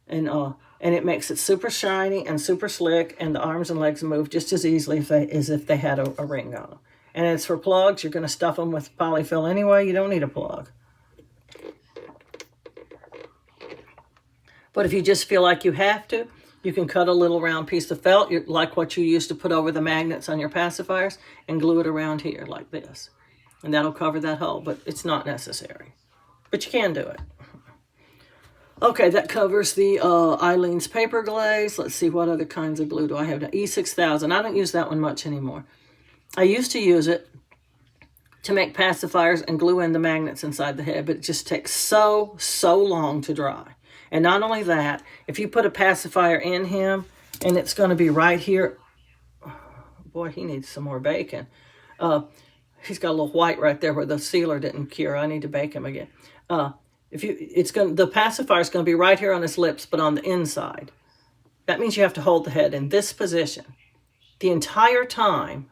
and it makes it super shiny and super slick, and the arms and legs move just as easily as if they had a ring on them. And it's for plugs. You're going to stuff them with polyfill anyway. You don't need a plug. But if you just feel like you have to, you can cut a little round piece of felt, like what you used to put over the magnets on your pacifiers, and glue it around here like this. And that'll cover that hole, but it's not necessary. But you can do it. Okay, that covers the Eileen's Paper Glaze. Let's see, what other kinds of glue do I have now? E6000. I don't use that one much anymore. I used to use it to make pacifiers and glue in the magnets inside the head, but it just takes so long to dry. And not only that, if you put a pacifier in him, and it's going to be right here boy, he needs some more bacon. He's got a little white right there where the sealer didn't cure. I need to bake him again. The pacifier is going to be right here on his lips, but on the inside. That means you have to hold the head in this position the entire time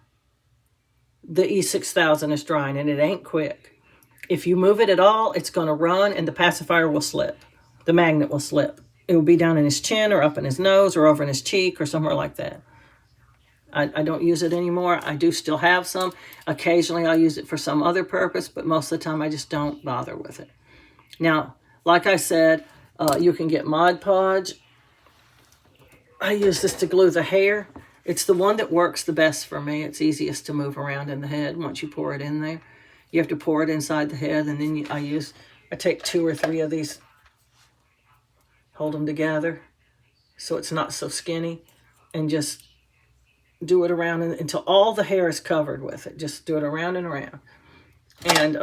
the E6000 is drying, and it ain't quick. If you move it at all, it's going to run, and the pacifier will slip. The magnet will slip. It will be down in his chin or up in his nose or over in his cheek or somewhere like that. I don't use it anymore. I do still have some. Occasionally I'll use it for some other purpose, but most of the time I just don't bother with it. Now, like I said, you can get Mod Podge. I use this to glue the hair. It's the one that works the best for me. It's easiest to move around in the head once you pour it in there. You have to pour it inside the head, and then I take 2 or 3 of these, hold them together so it's not so skinny, and just do it around until all the hair is covered with it. Just do it around and around. And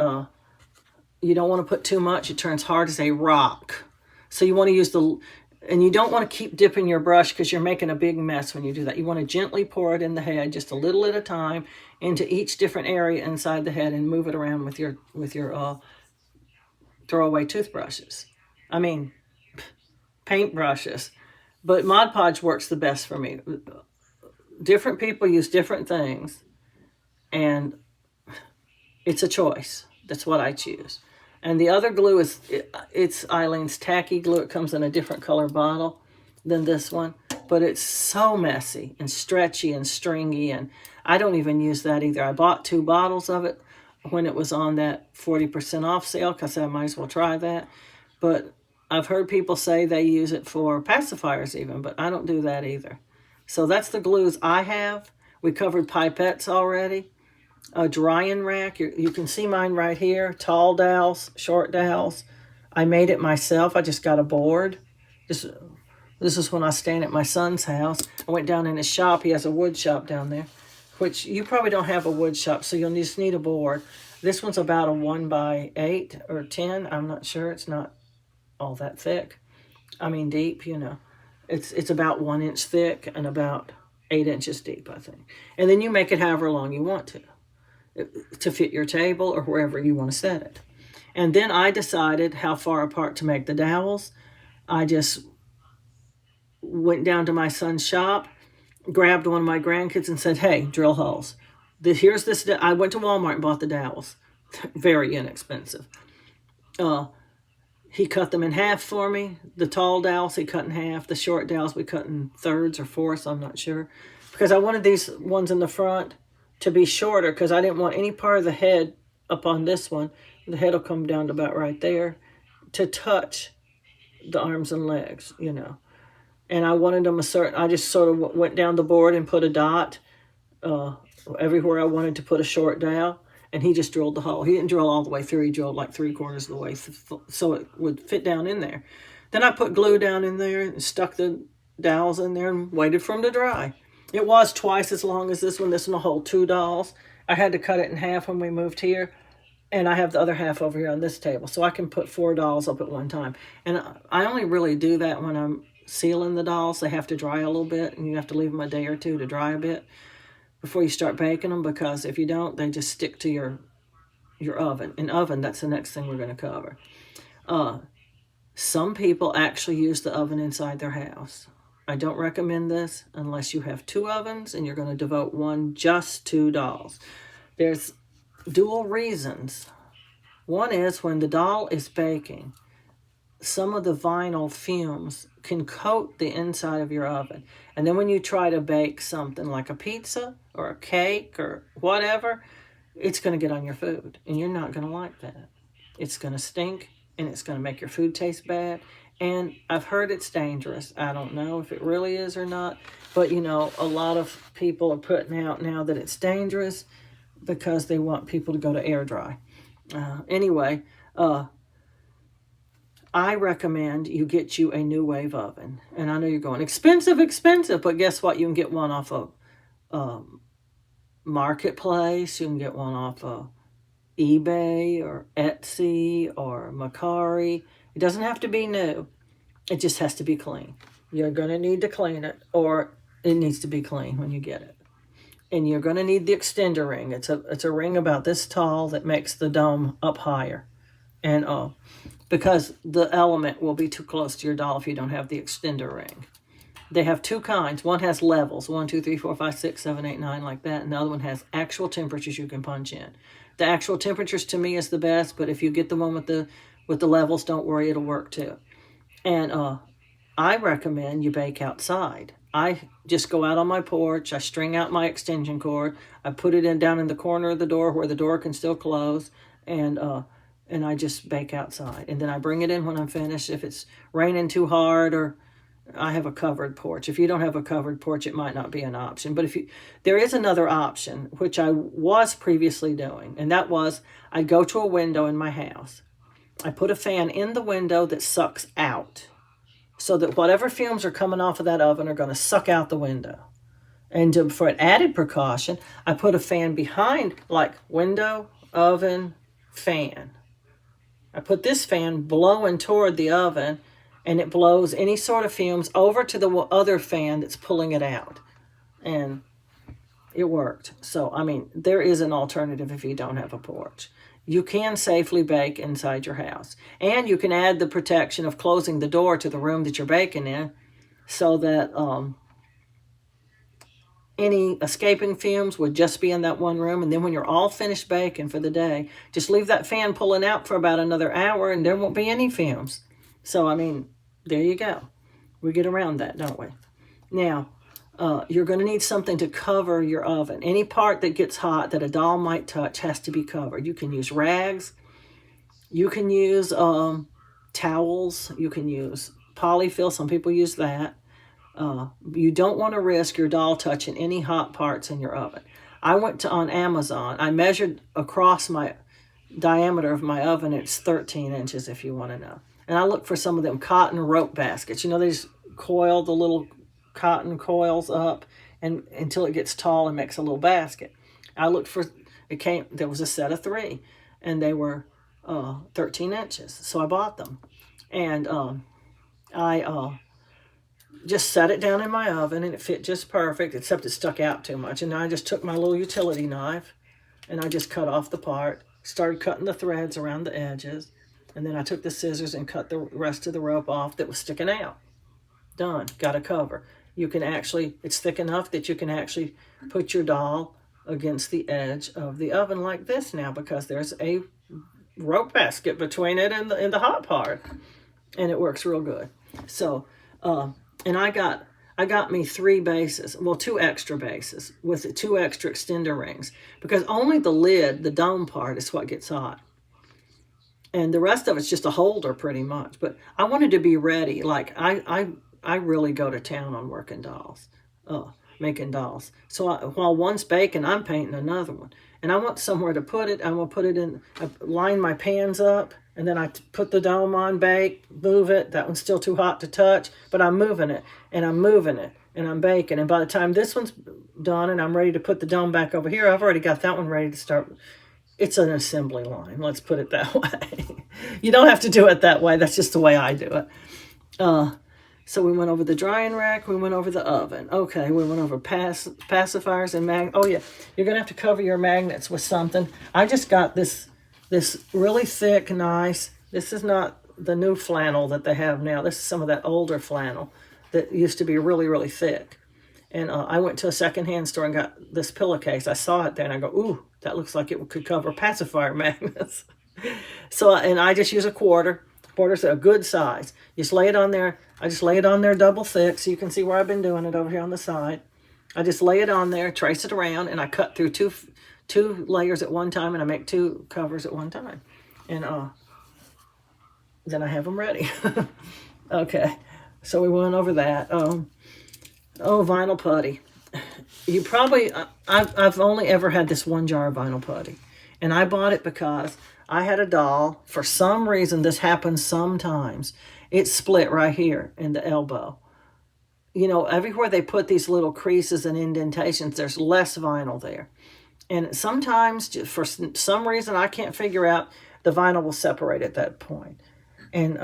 you don't want to put too much. It turns hard as a rock. So you want to use and you don't want to keep dipping your brush because you're making a big mess when you do that. You want to gently pour it in the head, just a little at a time, into each different area inside the head, and move it around with your throwaway toothbrushes. I mean, paint brushes. But Mod Podge works the best for me. Different people use different things, and it's a choice. That's what I choose. And the other glue it's Eileen's Tacky Glue. It comes in a different color bottle than this one, but it's so messy and stretchy and stringy, and I don't even use that either. I bought 2 bottles of it when it was on that 40% off sale because I might as well try that. But I've heard people say they use it for pacifiers even, but I don't do that either. So that's the glues I have. We covered pipettes already. A drying rack. You can see mine right here. Tall dowels, short dowels. I made it myself. I just got a board. This is when I was staying at my son's house. I went down in his shop. He has a wood shop down there, which you probably don't have a wood shop, so you'll just need a board. This one's about a 1x8 or 10. I'm not sure. It's not all that thick. I mean deep, you know. It's about 1 inch thick and about 8 inches deep, I think. And then you make it however long you want to fit your table or wherever you want to set it. And then I decided how far apart to make the dowels. I just went down to my son's shop, grabbed one of my grandkids and said, hey, drill holes. Here's this. I went to Walmart and bought the dowels. Very inexpensive. He cut them in half for me. The tall dowels he cut in half. The short dowels we cut in thirds or fourths, I'm not sure. Because I wanted these ones in the front to be shorter because I didn't want any part of the head up on this one. The head will come down to about right there to touch the arms and legs, you know. And I wanted them I just sort of went down the board and put a dot everywhere I wanted to put a short dowel. And he just drilled the hole. He didn't drill all the way through. He drilled like 3/4 of the way so it would fit down in there. Then I put glue down in there and stuck the dowels in there and waited for them to dry. It was twice as long as this one. This one will hold 2 dolls. I had to cut it in half when we moved here. And I have the other half over here on this table. So I can put 4 dolls up at one time. And I only really do that when I'm sealing the dolls. They have to dry a little bit. And you have to leave them a day or 2 to dry a bit before you start baking them, because if you don't, they just stick to your oven. In oven, that's the next thing we're going to cover. Some people actually use the oven inside their house. I don't recommend this unless you have 2 ovens and you're going to devote one just to dolls. There's dual reasons. One is when the doll is baking, some of the vinyl fumes can coat the inside of your oven. And then when you try to bake something like a pizza or a cake or whatever, it's going to get on your food. And you're not going to like that. It's going to stink and it's going to make your food taste bad. And I've heard it's dangerous. I don't know if it really is or not. But, you know, a lot of people are putting out now that it's dangerous because they want people to go to air dry. Anyway, I recommend you get you a new wave oven. And I know you're going, expensive, but guess what? You can get one off of Marketplace. You can get one off of eBay or Etsy or Macari. It doesn't have to be new. It just has to be clean. You're going to need to clean it, or it needs to be clean when you get it. and you're going to need the extender ring. It's a ring about this tall that makes the dome up higher, and because the element will be too close to your doll if you don't have the extender ring. They have two kinds. One has levels, 1, 2, 3, 4, 5, 6, 7, 8, 9, like that. And the other one has actual temperatures you can punch in. The actual temperatures to me is the best, but if you get the one with the levels, don't worry, it'll work too. And I recommend you bake outside. I just go out on my porch. I string out my extension cord. I put it down in the corner of the door where the door can still close, and I just bake outside. And then I bring it in when I'm finished. If it's raining too hard, or I have a covered porch. If you don't have a covered porch, it might not be an option. But there is another option, which I was previously doing, and that was I go to a window in my house. I put a fan in the window that sucks out, so that whatever fumes are coming off of that oven are going to suck out the window. And for an added precaution, I put a fan behind, like window, oven, fan. I put this fan blowing toward the oven, and it blows any sort of fumes over to the other fan that's pulling it out. And it worked. So, I mean, there is an alternative if you don't have a porch. You can safely bake inside your house. And you can add the protection of closing the door to the room that you're baking in, so that any escaping fumes would just be in that one room. And then when you're all finished baking for the day, just leave that fan pulling out for about another hour and there won't be any fumes. So, I mean, there you go. We get around that, don't we? Now, you're going to need something to cover your oven. Any part that gets hot that a doll might touch has to be covered. You can use rags. You can use towels. You can use polyfill. Some people use that. You don't want to risk your doll touching any hot parts in your oven. I went on Amazon. I measured across my diameter of my oven. It's 13 inches if you want to know. And I looked for some of them cotton rope baskets. You know, they just coil the little cotton coils up and until it gets tall and makes a little basket. I looked for, there was a set of 3, and they were 13 inches. So I bought them. And I just set it down in my oven, and it fit just perfect, except it stuck out too much. And I just took my little utility knife, and I just cut off the part, started cutting the threads around the edges. And then I took the scissors and cut the rest of the rope off that was sticking out. Done. Got a cover. You can actually, it's thick enough that you can actually put your doll against the edge of the oven like this now, because there's a rope basket between it and the hot part. And it works real good. So, and I got me 3 bases, well, 2 extra bases with 2 extra extender rings, because only the lid, the dome part, is what gets hot. And the rest of it's just a holder pretty much. But I wanted to be ready. Like, I really go to town on working dolls, making dolls. So while one's baking, I'm painting another one. And I want somewhere to put it. I will put it in, I line my pans up, and then I put the dome on, bake, move it. That one's still too hot to touch, but I'm moving it, and I'm moving it, and I'm baking. And by the time this one's done and I'm ready to put the dome back over here, I've already got that one ready to start. It's an assembly line, let's put it that way. You don't have to do it that way. That's just the way I do it. So we went over the drying rack. We went over the oven. Okay, we went over pacifiers and oh, yeah, you're going to have to cover your magnets with something. I just got this really thick, nice, this is not the new flannel that they have now. This is some of that older flannel that used to be really, really thick. And I went to a secondhand store and got this pillowcase. I saw it there, and I go, ooh, that looks like it could cover pacifier magnets. So, and I just use a quarter. Quarter's a good size. You just lay it on there. I just lay it on there double thick, so you can see where I've been doing it over here on the side. I just lay it on there, trace it around, and I cut through two layers at one time, and I make 2 covers at one time. And then I have them ready. Okay, so we went over that. Vinyl putty. You probably, I've only ever had this 1 jar of vinyl putty. And I bought it because I had a doll. For some reason, this happens sometimes. It split right here in the elbow. You know, everywhere they put these little creases and indentations, there's less vinyl there. And sometimes, for some reason I can't figure out, the vinyl will separate at that point. And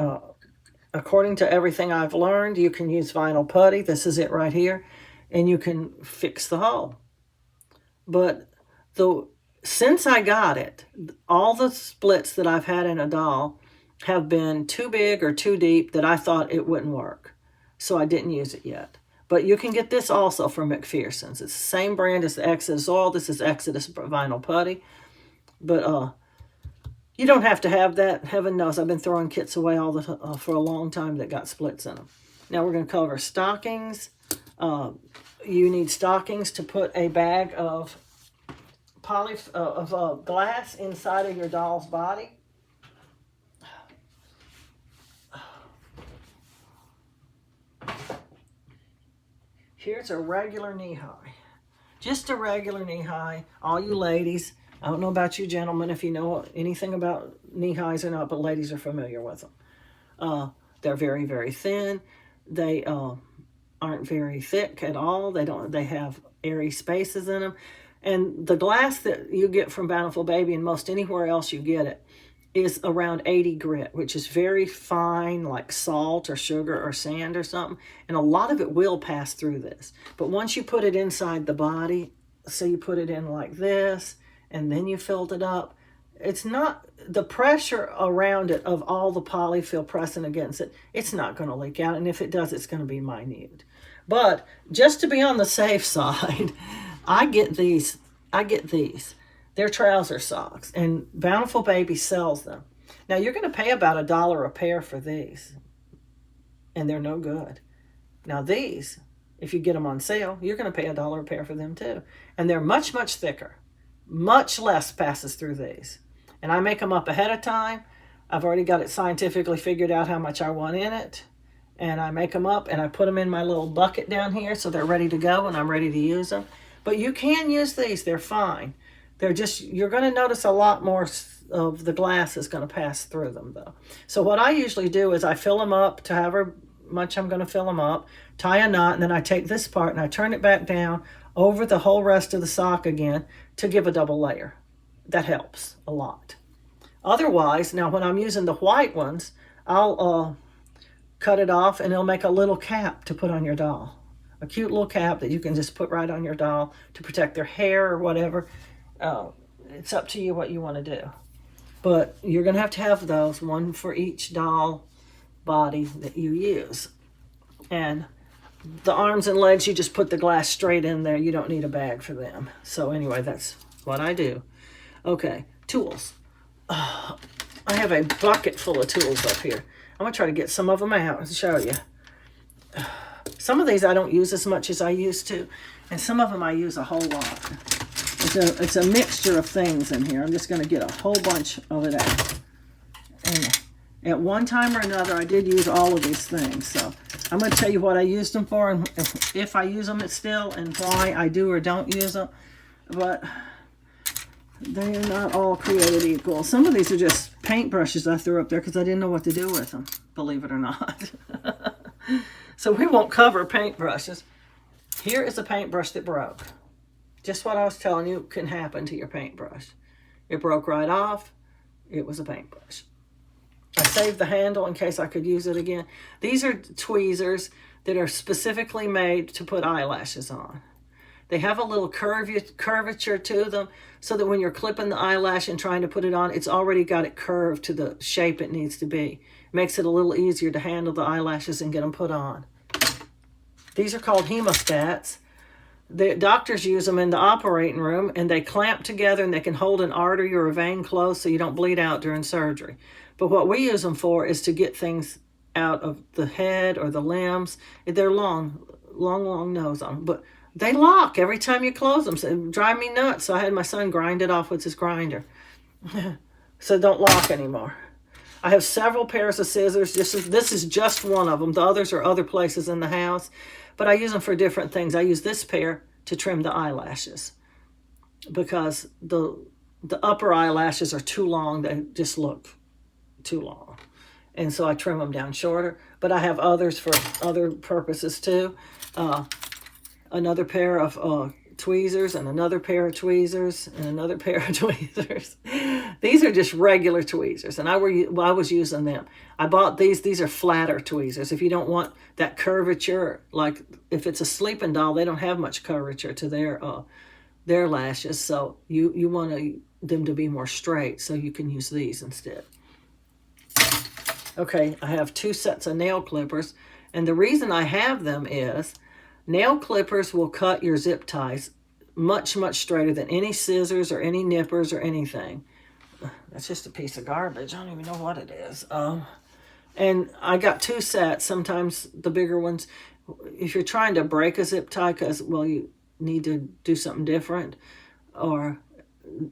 according to everything I've learned, you can use vinyl putty. This is it right here. And you can fix the hole. But the since I got it, all the splits that I've had in a doll have been too big or too deep that I thought it wouldn't work. So I didn't use it yet. But you can get this also from McPherson's. It's the same brand as the Exodus oil. This is Exodus vinyl putty. But you don't have to have that. Heaven knows I've been throwing kits away for a long time that got splits in them. Now we're going to cover stockings. You need stockings to put a bag of glass inside of your doll's body. Here's a regular knee high. Just a regular knee high. All you ladies, I don't know about you gentlemen if you know anything about knee highs or not, but ladies are familiar with them. They're very, very thin. They aren't very thick at all. They have airy spaces in them. And the glass that you get from Bountiful Baby and most anywhere else you get it is around 80 grit, which is very fine, like salt or sugar or sand or something. And a lot of it will pass through this. But once you put it inside the body, so you put it in like this, and then you filled it up, it's not, the pressure around it of all the polyfill pressing against it, it's not going to leak out. And if it does, it's going to be minute. But just to be on the safe side, I get these. They're trouser socks, and Bountiful Baby sells them. Now, you're going to pay about $1 a pair for these, and they're no good. Now, these, if you get them on sale, you're going to pay $1 a pair for them too. And they're much, much thicker. Much less passes through these. And I make them up ahead of time. I've already got it scientifically figured out how much I want in it. And I make them up, and I put them in my little bucket down here so they're ready to go when I'm ready to use them. But you can use these. They're fine. They're just, you're going to notice a lot more of the glass is going to pass through them, though. So what I usually do is I fill them up to however much I'm going to fill them up, tie a knot, and then I take this part and I turn it back down over the whole rest of the sock again to give a double layer. That helps a lot. Otherwise, now when I'm using the white ones, I'll cut it off and it'll make a little cap to put on your doll. A cute little cap that you can just put right on your doll to protect their hair or whatever. It's up to you what you want to do. But you're going to have those, one for each doll body that you use. And the arms and legs, you just put the glass straight in there. You don't need a bag for them. So anyway, that's what I do. Okay, tools. I have a bucket full of tools up here. I'm going to try to get some of them out and show you. Some of these I don't use as much as I used to, and some of them I use a whole lot. It's a mixture of things in here. I'm just going to get a whole bunch of it out. And at one time or another, I did use all of these things. So I'm going to tell you what I used them for, and if I use them still, and why I do or don't use them. But they are not all created equal. Some of these are just paintbrushes I threw up there because I didn't know what to do with them, believe it or not. So we won't cover paintbrushes. Here is a paintbrush that broke. Just what I was telling you can happen to your paintbrush. It broke right off. It was a paintbrush. I saved the handle in case I could use it again. These are tweezers that are specifically made to put eyelashes on. They have a little curvature to them so that when you're clipping the eyelash and trying to put it on, it's already got it curved to the shape it needs to be. It makes it a little easier to handle the eyelashes and get them put on. These are called hemostats. The doctors use them in the operating room, and they clamp together and they can hold an artery or a vein closed so you don't bleed out during surgery. But what we use them for is to get things out of the head or the limbs. They're long nose on them, but they lock every time you close them. So it drive me nuts. So I had my son grind it off with his grinder. So don't lock anymore. I have several pairs of scissors. This is just one of them. The others are other places in the house. But I use them for different things. I use this pair to trim the eyelashes because the upper eyelashes are too long. They just look too long. And so I trim them down shorter. But I have others for other purposes too. Another pair of tweezers and another pair of tweezers and another pair of tweezers. These are just regular tweezers, and I was using them. I bought these. These are flatter tweezers. If you don't want that curvature, like if it's a sleeping doll, they don't have much curvature to their their lashes. So you want them to be more straight, so you can use these instead. Okay, I have 2 sets of nail clippers, and the reason I have them is nail clippers will cut your zip ties much, much straighter than any scissors or any nippers or anything. That's just a piece of garbage. I don't even know what it is. And I got 2 sets. Sometimes the bigger ones, if you're trying to break a zip tie because, well, you need to do something different, or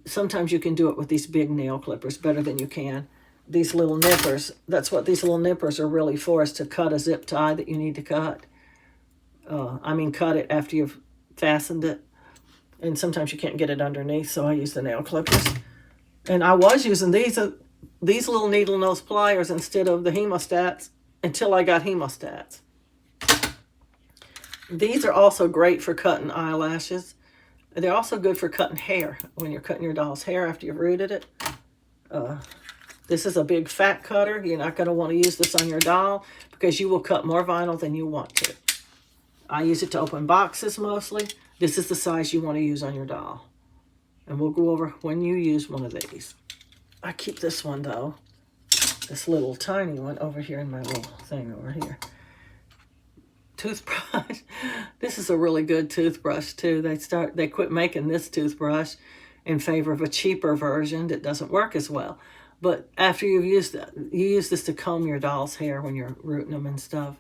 sometimes you can do it with these big nail clippers better than you can these little nippers. That's what these little nippers are really for, is to cut a zip tie that you need to cut. Cut it after you've fastened it. And sometimes you can't get it underneath, so I use the nail clippers. And I was using these little needle nose pliers instead of the hemostats until I got hemostats. These are also great for cutting eyelashes. They're also good for cutting hair when you're cutting your doll's hair after you've rooted it. This is a big fat cutter. You're not going to want to use this on your doll because you will cut more vinyl than you want to. I use it to open boxes mostly. This is the size you want to use on your doll. And we'll go over when you use one of these. I keep this one though, this little tiny one over here in my little thing over here. Toothbrush. This is a really good toothbrush too. They quit making this toothbrush in favor of a cheaper version that doesn't work as well. But after you've used it, you use this to comb your doll's hair when you're rooting them and stuff.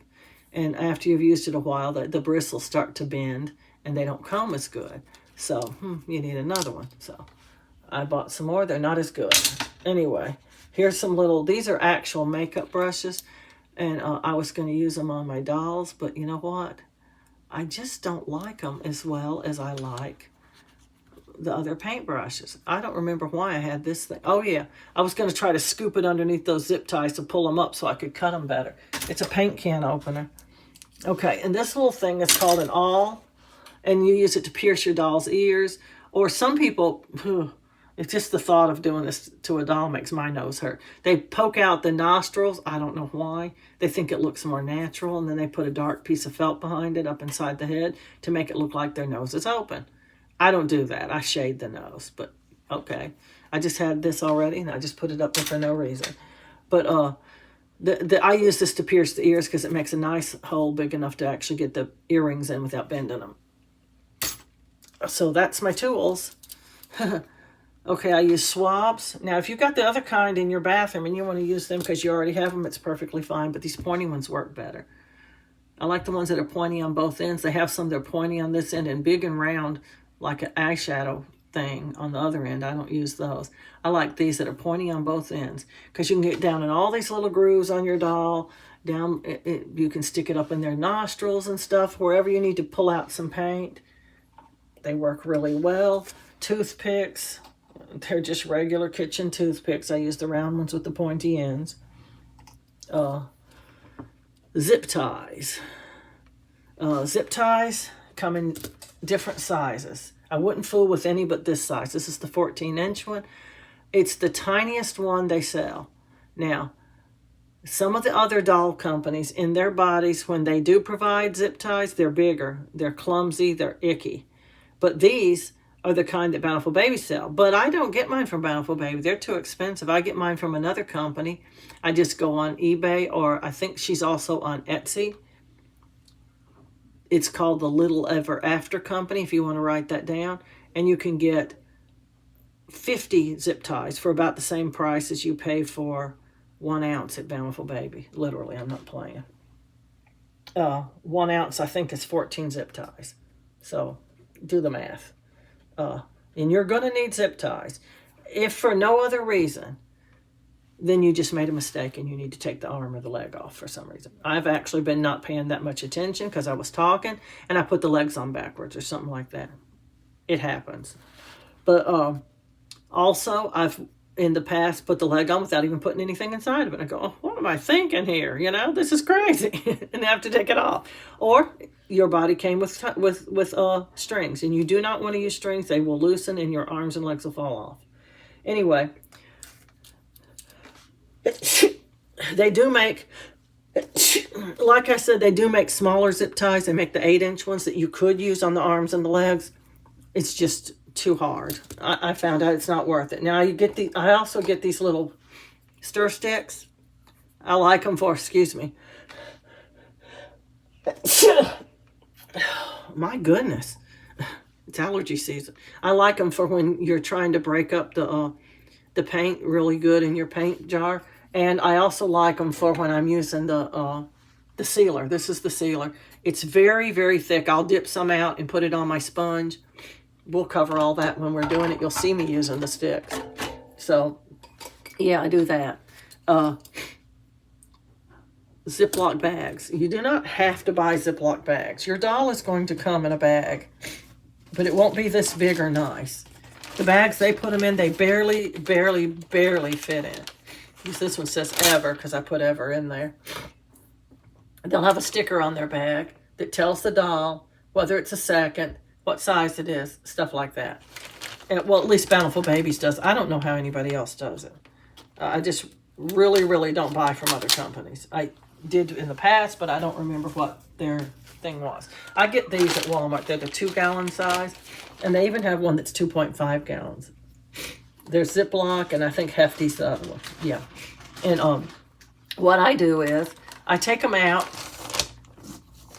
And after you've used it a while, the bristles start to bend and they don't comb as good. So you need another one. So I bought some more. They're not as good. Anyway, here's some these are actual makeup brushes. And I was going to use them on my dolls. But you know what? I just don't like them as well as I like the other paint brushes. I don't remember why I had this thing. Oh yeah, I was going to try to scoop it underneath those zip ties to pull them up so I could cut them better. It's a paint can opener. Okay, and this little thing is called an awl, and you use it to pierce your doll's ears. Or some people, it's just the thought of doing this to a doll makes my nose hurt. They poke out the nostrils. I don't know why. They think it looks more natural, and then they put a dark piece of felt behind it up inside the head to make it look like their nose is open. I don't do that. I shade the nose, but okay. I just had this already, and I just put it up there for no reason. But I use this to pierce the ears because it makes a nice hole big enough to actually get the earrings in without bending them. So that's my tools. Okay, I use swabs. Now, if you've got the other kind in your bathroom and you want to use them because you already have them, it's perfectly fine, but these pointy ones work better. I like the ones that are pointy on both ends. They have some that are pointy on this end and big and round, like an eyeshadow thing on the other end. I don't use those. I like these that are pointy on both ends because you can get down in all these little grooves on your doll. You can stick it up in their nostrils and stuff, wherever you need to pull out some paint. They work really well. Toothpicks. They're just regular kitchen toothpicks. I use the round ones with the pointy ends. Zip ties. Zip ties come in different sizes. I wouldn't fool with any but this size. This is the 14-inch one. It's the tiniest one they sell. Now, some of the other doll companies in their bodies, when they do provide zip ties, they're bigger. They're clumsy. They're icky. But these are the kind that Bountiful Baby sell. But I don't get mine from Bountiful Baby. They're too expensive. I get mine from another company. I just go on eBay, or I think she's also on Etsy. It's called the Little Ever After Company, if you want to write that down. And you can get 50 zip ties for about the same price as you pay for 1 ounce at Bountiful Baby. Literally, I'm not playing. 1 ounce, I think, is 14 zip ties. So do the math. And you're going to need zip ties. If for no other reason, then you just made a mistake and you need to take the arm or the leg off for some reason. I've actually been not paying that much attention because I was talking and I put the legs on backwards or something like that. It happens. But also, I've in the past put the leg on without even putting anything inside of it. I go, oh, what am I thinking here? You know, this is crazy. And I have to take it off. Or your body came with strings, and you do not want to use strings. They will loosen and your arms and legs will fall off. Anyway, they do make, like I said, they do make smaller zip ties. They make the 8-inch ones that you could use on the arms and the legs. It's just too hard. I found out it's not worth it. Now I also get these little stir sticks. I like them for, excuse me. My goodness. It's allergy season. I like them for when you're trying to break up the paint really good in your paint jar. And I also like them for when I'm using the sealer. This is the sealer. It's very, very thick. I'll dip some out and put it on my sponge. We'll cover all that when we're doing it. You'll see me using the sticks. So, yeah, I do that. Ziploc bags. You do not have to buy Ziploc bags. Your doll is going to come in a bag, but it won't be this big or nice. The bags they put them in, they barely fit in. This one says ever because I put ever in there. They'll have a sticker on their bag that tells the doll whether it's a second, what size it is, stuff like that. And, well, at least Bountiful Babies does. I don't know how anybody else does it. I just really don't buy from other companies. I did in the past, but I don't remember what their thing was. I get these at Walmart. They're the 2-gallon size, and they even have one that's 2.5 gallons. There's Ziploc, and I think Hefty's the other one. Yeah. And what I do is I take them out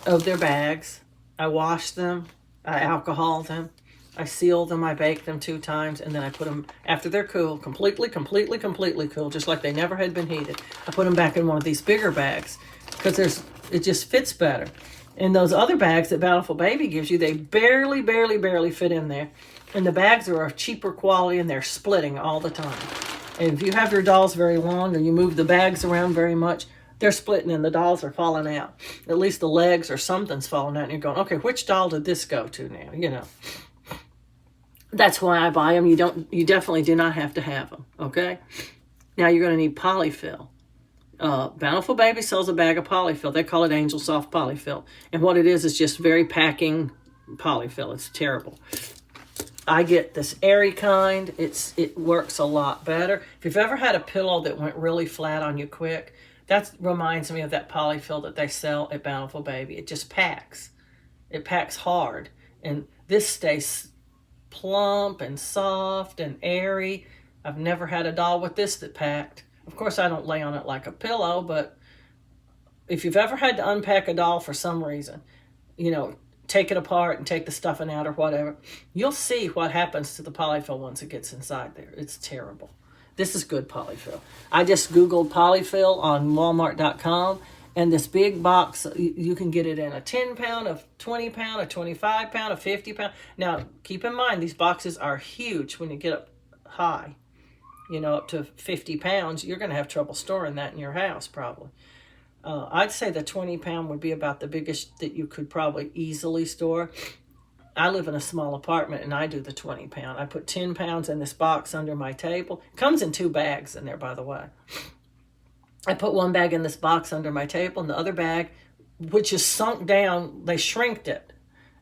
of their bags. I wash them. I alcohol them. I seal them. I bake them 2 times, and then I put them, after they're cool, completely cool, just like they never had been heated. I put them back in one of these bigger bags because it just fits better. And those other bags that Bountiful Baby gives you, they barely fit in there. And the bags are of cheaper quality, and they're splitting all the time. And if you have your dolls very long or you move the bags around very much, they're splitting and the dolls are falling out. At least the legs or something's falling out, and you're going, okay, which doll did this go to now? You know. That's why I buy them. You definitely do not have to have them, okay? Now you're going to need polyfill. Bountiful Baby sells a bag of polyfill. They call it Angel Soft Polyfill. And what it is just very packing polyfill. It's terrible. I get this airy kind. It works a lot better. If you've ever had a pillow that went really flat on you quick, that reminds me of that polyfill that they sell at Bountiful Baby. It just packs. It packs hard. And this stays plump and soft and airy. I've never had a doll with this that packed. Of course, I don't lay on it like a pillow, but if you've ever had to unpack a doll for some reason, take it apart and take the stuffing out or whatever, you'll see what happens to the polyfill once it gets inside there. It's terrible. This is good polyfill. I just Googled polyfill on Walmart.com, and this big box, you can get it in a 10 pound, a 20 pound, a 25 pound, a 50 pound. Now, keep in mind, these boxes are huge when you get up high. Up to 50 pounds, you're going to have trouble storing that in your house, probably. I'd say the 20 pound would be about the biggest that you could probably easily store. I live in a small apartment, and I do the 20 pound. I put 10 pounds in this box under my table. It comes in 2 bags in there, by the way. I put one bag in this box under my table, and the other bag, which is sunk down, they shrinked it.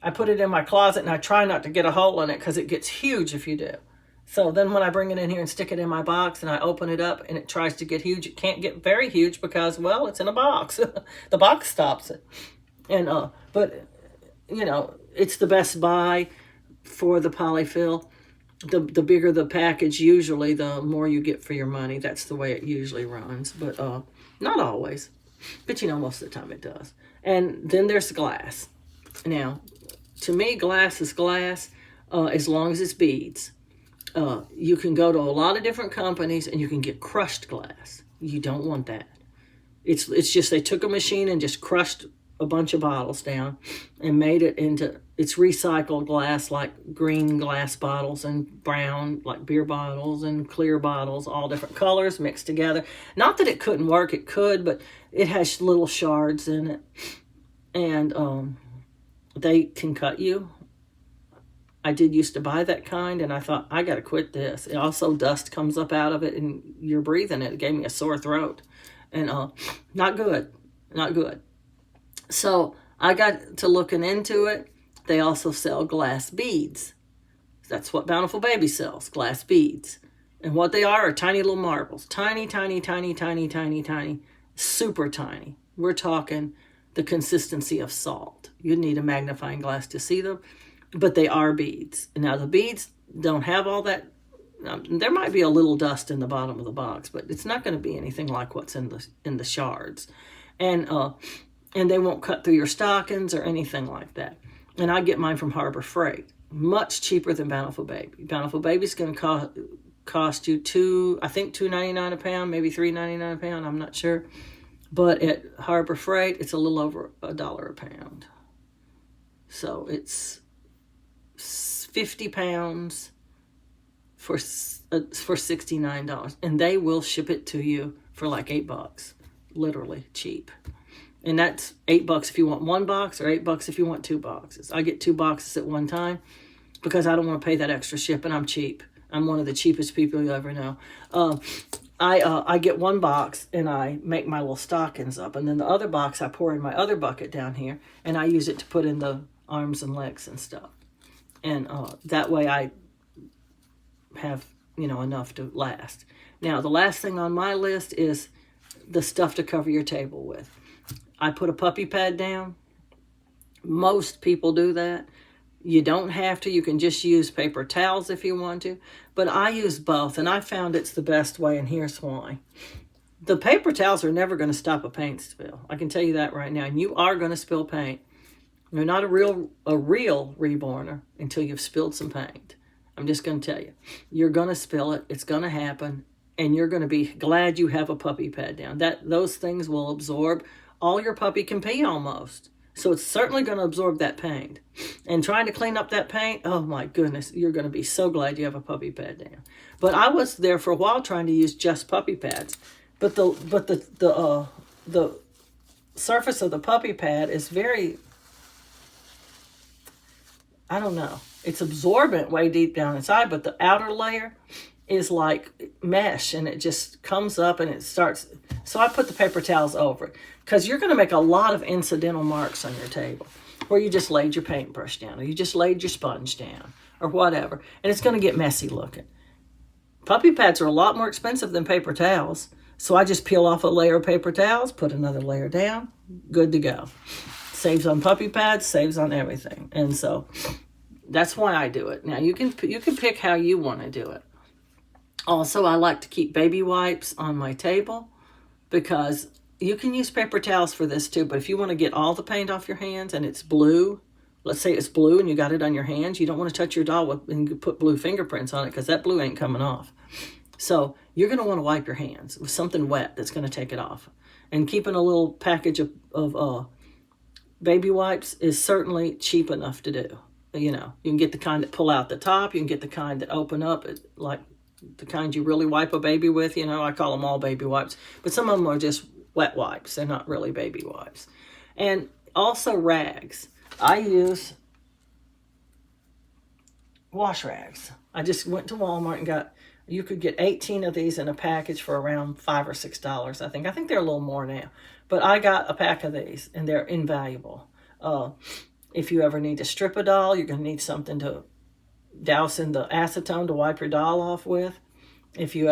I put it in my closet, and I try not to get a hole in it because it gets huge if you do. So then when I bring it in here and stick it in my box and I open it up and it tries to get huge, it can't get very huge because, well, it's in a box. The box stops it. And but, it's the best buy for the polyfill. The bigger the package, usually, the more you get for your money. That's the way it usually runs. But not always. But, most of the time it does. And then there's glass. Now, to me, glass is glass as long as it's beads. You can go to a lot of different companies and you can get crushed glass. You don't want that. It's just they took a machine and just crushed a bunch of bottles down and made it into, it's recycled glass, like green glass bottles and brown like beer bottles and clear bottles, all different colors mixed together. Not that it couldn't work, it could, but it has little shards in it. And they can cut you. I did used to buy that kind, and I thought, I got to quit this. It also, dust comes up out of it, and you're breathing it. It gave me a sore throat. And not good. Not good. So I got to looking into it. They also sell glass beads. That's what Bountiful Baby sells, glass beads. And what they are tiny little marbles. Tiny, tiny, tiny, tiny, tiny, tiny. Super tiny. We're talking the consistency of salt. You'd need a magnifying glass to see them. but they are beads. Now the beads don't have all that. There might be a little dust in the bottom of the box, but it's not going to be anything like what's in the shards, and they won't cut through your stockings or anything like that. And I get mine from Harbor Freight, much cheaper than Bountiful Baby. Bountiful Baby's going to cost you $2.99 a pound, maybe $3.99 a pound. I'm not sure, but at Harbor Freight, it's a little over $1 a pound. So it's 50 pounds for $69, and they will ship it to you for like $8, literally cheap. And that's $8 if you want one box, or $8 if you want 2 boxes. I get 2 boxes at one time because I don't want to pay that extra shipping. I'm cheap. I'm one of the cheapest people you'll ever know. I get 1 box and I make my little stockings up, and then the other box I pour in my other bucket down here, and I use it to put in the arms and legs and stuff. And that way I have, enough to last. Now, the last thing on my list is the stuff to cover your table with. I put a puppy pad down. Most people do that. You don't have to. You can just use paper towels if you want to. But I use both, and I found it's the best way, and here's why. The paper towels are never going to stop a paint spill. I can tell you that right now. And you are going to spill paint. You're not a real reborner until you've spilled some paint. I'm just going to tell you. You're going to spill it. It's going to happen. And you're going to be glad you have a puppy pad down. Those things will absorb all your puppy can pee almost. So it's certainly going to absorb that paint. And trying to clean up that paint, oh my goodness, you're going to be so glad you have a puppy pad down. But I was there for a while trying to use just puppy pads. But the surface of the puppy pad is very, I don't know. It's absorbent way deep down inside, but the outer layer is like mesh, and it just comes up and it starts. So I put the paper towels over it, because you're going to make a lot of incidental marks on your table where you just laid your paintbrush down, or you just laid your sponge down, or whatever, and it's going to get messy looking. Puppy pads are a lot more expensive than paper towels, so I just peel off a layer of paper towels, put another layer down, good to go. Saves on puppy pads, saves on everything. And so that's why I do it. Now you can pick how you want to do it. Also, I like to keep baby wipes on my table, because you can use paper towels for this too, but if you want to get all the paint off your hands and it's blue, let's say it's blue and you got it on your hands, you don't want to touch your doll and put blue fingerprints on it, because that blue ain't coming off. So you're going to want to wipe your hands with something wet that's going to take it off. And keeping a little package of baby wipes is certainly cheap enough to do. You can get the kind that pull out the top, you can get the kind that open up, like the kind you really wipe a baby with. I call them all baby wipes, but some of them are just wet wipes. They're not really baby wipes. And also rags. I use wash rags. I just went to Walmart and you could get 18 of these in a package for around $5 or $6, I think. I think they're a little more now. But I got a pack of these, and they're invaluable. If you ever need to strip a doll, you're going to need something to douse in the acetone to wipe your doll off with. If you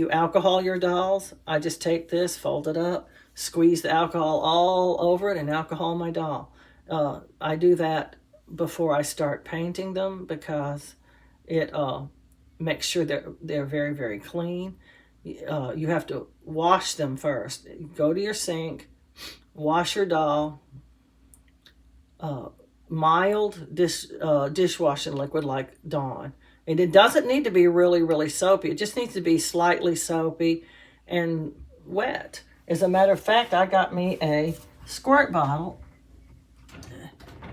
alcohol your dolls, I just take this, fold it up, squeeze the alcohol all over it, and alcohol my doll. I do that before I start painting them, because it makes sure they're very, very clean. You have to wash them first. Go to your sink, wash your doll. Mild dishwashing liquid like Dawn. And it doesn't need to be really, really soapy. It just needs to be slightly soapy and wet. As a matter of fact, I got me a squirt bottle.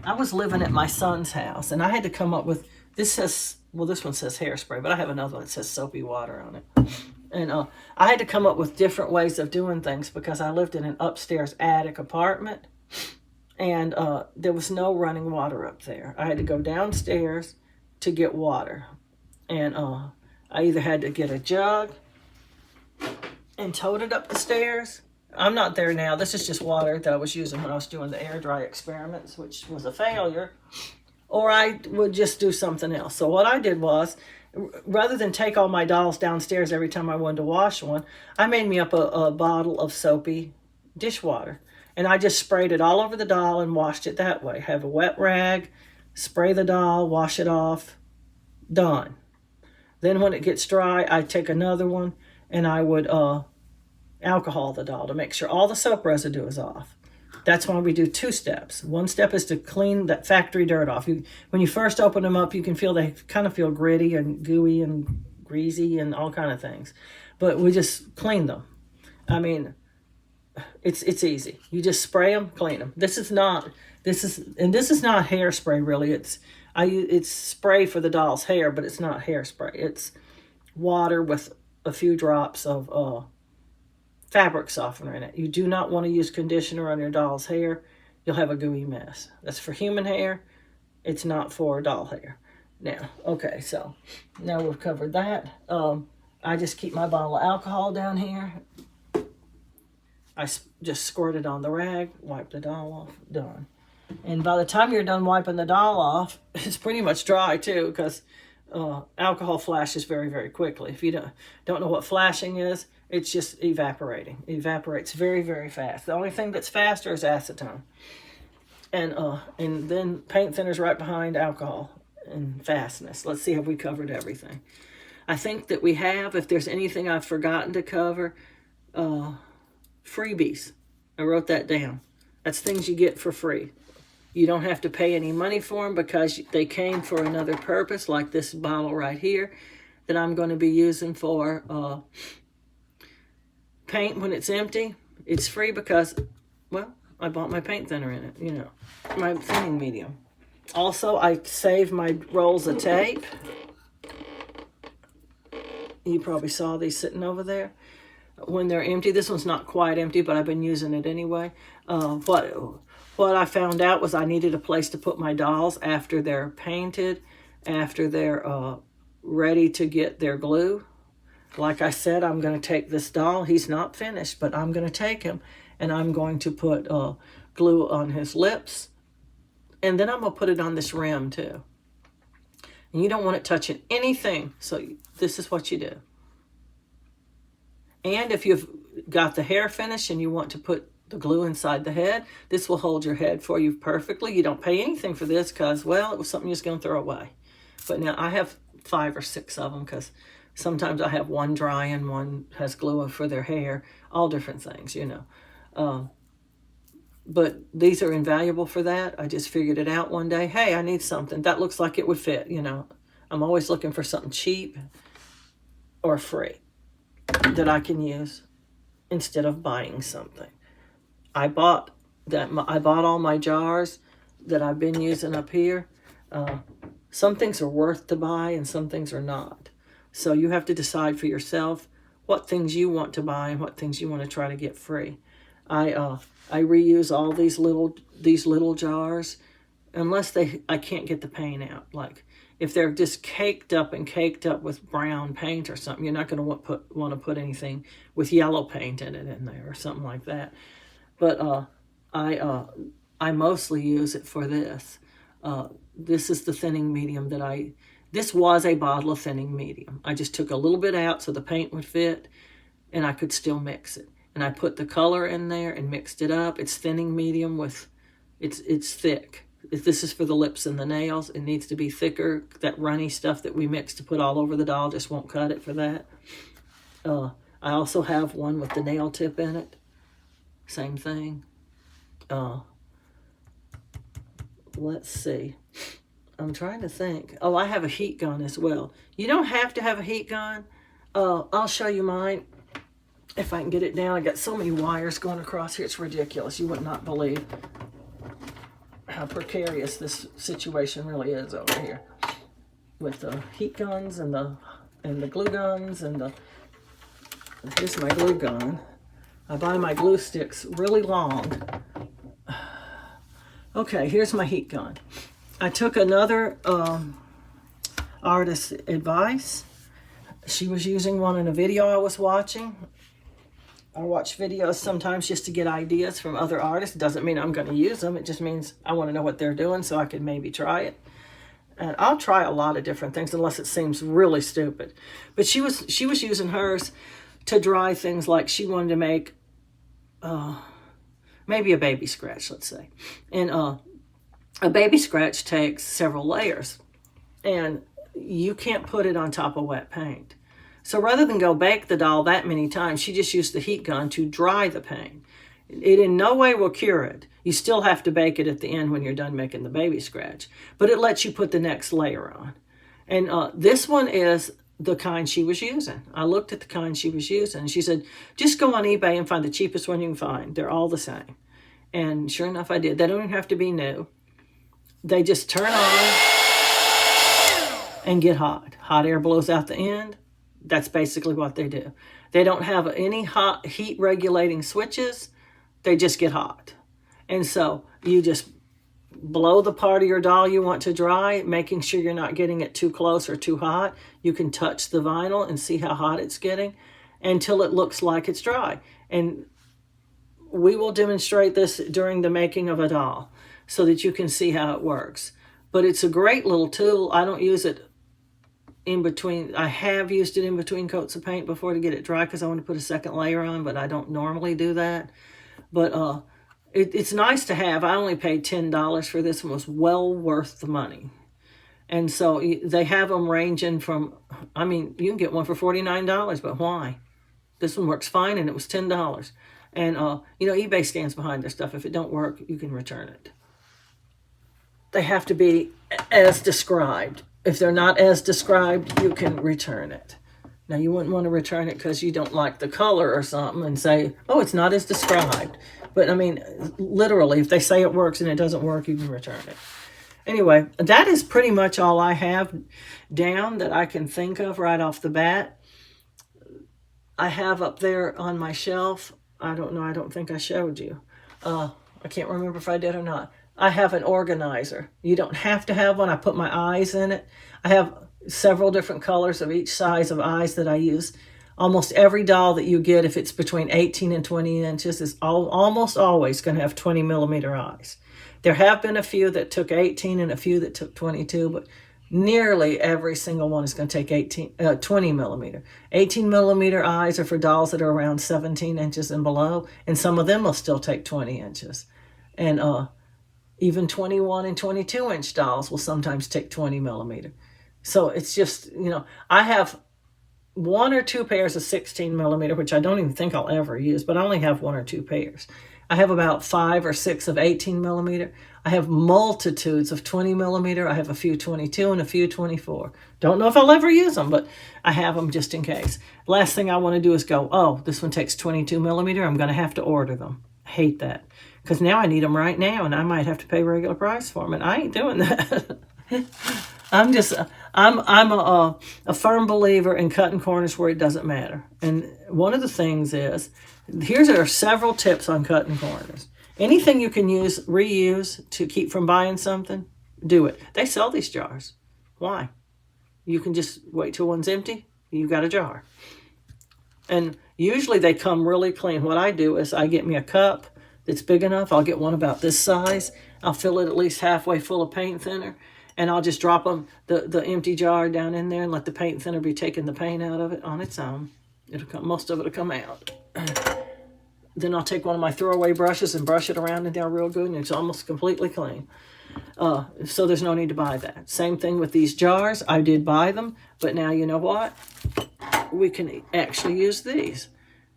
I was living at my son's house, and I had to come up with, this one says hairspray, but I have another one that says soapy water on it. And I had to come up with different ways of doing things, because I lived in an upstairs attic apartment, and there was no running water up there. I had to go downstairs to get water. And I either had to get a jug and tote it up the stairs. I'm not there now. This is just water that I was using when I was doing the air dry experiments, which was a failure. Or I would just do something else. So what I did was, rather than take all my dolls downstairs every time I wanted to wash one, I made me up a bottle of soapy dishwater. And I just sprayed it all over the doll and washed it that way. Have a wet rag, spray the doll, wash it off, done. Then when it gets dry, I take another one and I would alcohol the doll to make sure all the soap residue is off. That's why we do 2 steps. One step is to clean that factory dirt off. When you first open them up, you can feel they kind of feel gritty and gooey and greasy and all kind of things. But we just clean them. I mean, it's easy. You just spray them, clean them. This is not hairspray really. It's spray for the doll's hair, but it's not hairspray. It's water with a few drops of fabric softener in it. You do not want to use conditioner on your doll's hair. You'll have a gooey mess. That's for human hair. It's not for doll hair. Now, okay, so now we've covered that. I just keep my bottle of alcohol down here. I just squirt it on the rag, wipe the doll off, done. And by the time you're done wiping the doll off, it's pretty much dry too, because alcohol flashes very, very quickly. If you don't know what flashing is, it's just evaporating. It evaporates very, very fast. The only thing that's faster is acetone. And then paint thinner's right behind alcohol and fastness. Let's see if we covered everything. I think that we have. If there's anything I've forgotten to cover, freebies. I wrote that down. That's things you get for free. You don't have to pay any money for them because they came for another purpose, like this bottle right here that I'm going to be using for paint when it's empty. It's free because, well, I bought my paint thinner in it, you know, my thinning medium. Also, I save my rolls of tape. You probably saw these sitting over there. When they're empty, this one's not quite empty, but I've been using it anyway. What I found out was I needed a place to put my dolls after they're painted, after they're ready to get their glue. Like I said, I'm going to take this doll. He's not finished, but I'm going to take him, and I'm going to put glue on his lips, and then I'm going to put it on this rim too. And you don't want it touching anything, so this is what you do. And if you've got the hair finished and you want to put the glue inside the head, this will hold your head for you perfectly. You don't pay anything for this because, well, it was something you're just going to throw away. But now I have 5 or 6 of them because sometimes I have one dry and one has glue for their hair, all different things, you know. But these are invaluable for that. I just figured it out one day. Hey, I need something. That looks like it would fit, you know. I'm always looking for something cheap or free that I can use instead of buying something. I bought all my jars that I've been using up here. Some things are worth to buy and some things are not. So you have to decide for yourself what things you want to buy and what things you want to try to get free. I reuse all these little jars unless I can't get the paint out. Like if they're just caked up with brown paint or something, you're not going to want to put anything with yellow paint in it in there or something like that. But I mostly use it for this. This is the thinning medium this was a bottle of thinning medium. I just took a little bit out so the paint would fit and I could still mix it. And I put the color in there and mixed it up. It's thinning medium it's thick. If this is for the lips and the nails, it needs to be thicker. That runny stuff that we mix to put all over the doll just won't cut it for that. I also have one with the nail tip in it. Same thing. Let's see. I'm trying to think. Oh, I have a heat gun as well. You don't have to have a heat gun. I'll show you mine if I can get it down. I got so many wires going across here. It's ridiculous. You would not believe how precarious this situation really is over here with the heat guns and the glue guns and here's my glue gun. I buy my glue sticks really long. Okay, here's my heat gun. I took another artist's advice. She was using one in a video I was watching. I watch videos sometimes just to get ideas from other artists. It doesn't mean I'm going to use them. It just means I want to know what they're doing so I can maybe try it. And I'll try a lot of different things unless it seems really stupid. But she was using hers to dry things like she wanted to make maybe a baby scratch, let's say. And a baby scratch takes several layers, and you can't put it on top of wet paint. So rather than go bake the doll that many times, she just used the heat gun to dry the paint. It in no way will cure it. You still have to bake it at the end when you're done making the baby scratch, but it lets you put the next layer on. And this one is the kind she was using. I looked at the kind she was using, and she said, just go on eBay and find the cheapest one you can find. They're all the same. And sure enough, I did. They don't even have to be new. They just turn on and get hot. Hot air blows out the end. That's basically what they do. They don't have any hot heat regulating switches. They just get hot. And so you just blow the part of your doll you want to dry, making sure you're not getting it too close or too hot. You can touch the vinyl and see how hot it's getting until it looks like it's dry. And we will demonstrate this during the making of a doll so that you can see how it works. But it's a great little tool. I don't use it in between. I have used it in between coats of paint before to get it dry because I want to put a second layer on, but I don't normally do that. But it's nice to have. I only paid $10 for this one. It was well worth the money. And so they have them ranging from, I mean, you can get one for $49, but why? This one works fine, and it was $10. And, eBay stands behind their stuff. If it don't work, you can return it. They have to be as described. If they're not as described, you can return it. Now, you wouldn't want to return it because you don't like the color or something and say, oh, it's not as described. But, I mean, literally, if they say it works and it doesn't work, you can return it. Anyway, that is pretty much all I have down that I can think of right off the bat. I have up there on my shelf, I don't know, I don't think I showed you. I can't remember if I did or not. I have an organizer. You don't have to have one. I put my eyes in it. I have several different colors of each size of eyes that I use. Almost every doll that you get, if it's between 18 and 20 inches, is almost always going to have 20 millimeter eyes. There have been a few that took 18 and a few that took 22, but nearly every single one is going to take 20 millimeter. 18 millimeter eyes are for dolls that are around 17 inches and below, and some of them will still take 20 inches. And even 21 and 22 inch dolls will sometimes take 20 millimeter. So it's just, I have one or two pairs of 16 millimeter, which I don't even think I'll ever use, but I only have one or two pairs. I have about 5 or 6 of 18 millimeter. I have multitudes of 20 millimeter. I have a few 22 and a few 24. Don't know if I'll ever use them, but I have them just in case. Last thing I want to do is go, oh, this one takes 22 millimeter. I'm going to have to order them. I hate that because now I need them right now, and I might have to pay regular price for them, and I ain't doing that. I'm a firm believer in cutting corners where it doesn't matter. And one of the things is, here are several tips on cutting corners. Anything you can reuse to keep from buying something, do it. They sell these jars. Why? You can just wait till one's empty. You've got a jar. And usually they come really clean. What I do is I get me a cup that's big enough. I'll get one about this size. I'll fill it at least halfway full of paint thinner. And I'll just drop the empty jar down in there and let the paint thinner be taking the paint out of it on its own. Most of it will come out. Then I'll take one of my throwaway brushes and brush it around in there real good, and it's almost completely clean. So there's no need to buy that. Same thing with these jars. I did buy them, but now you know what? We can actually use these.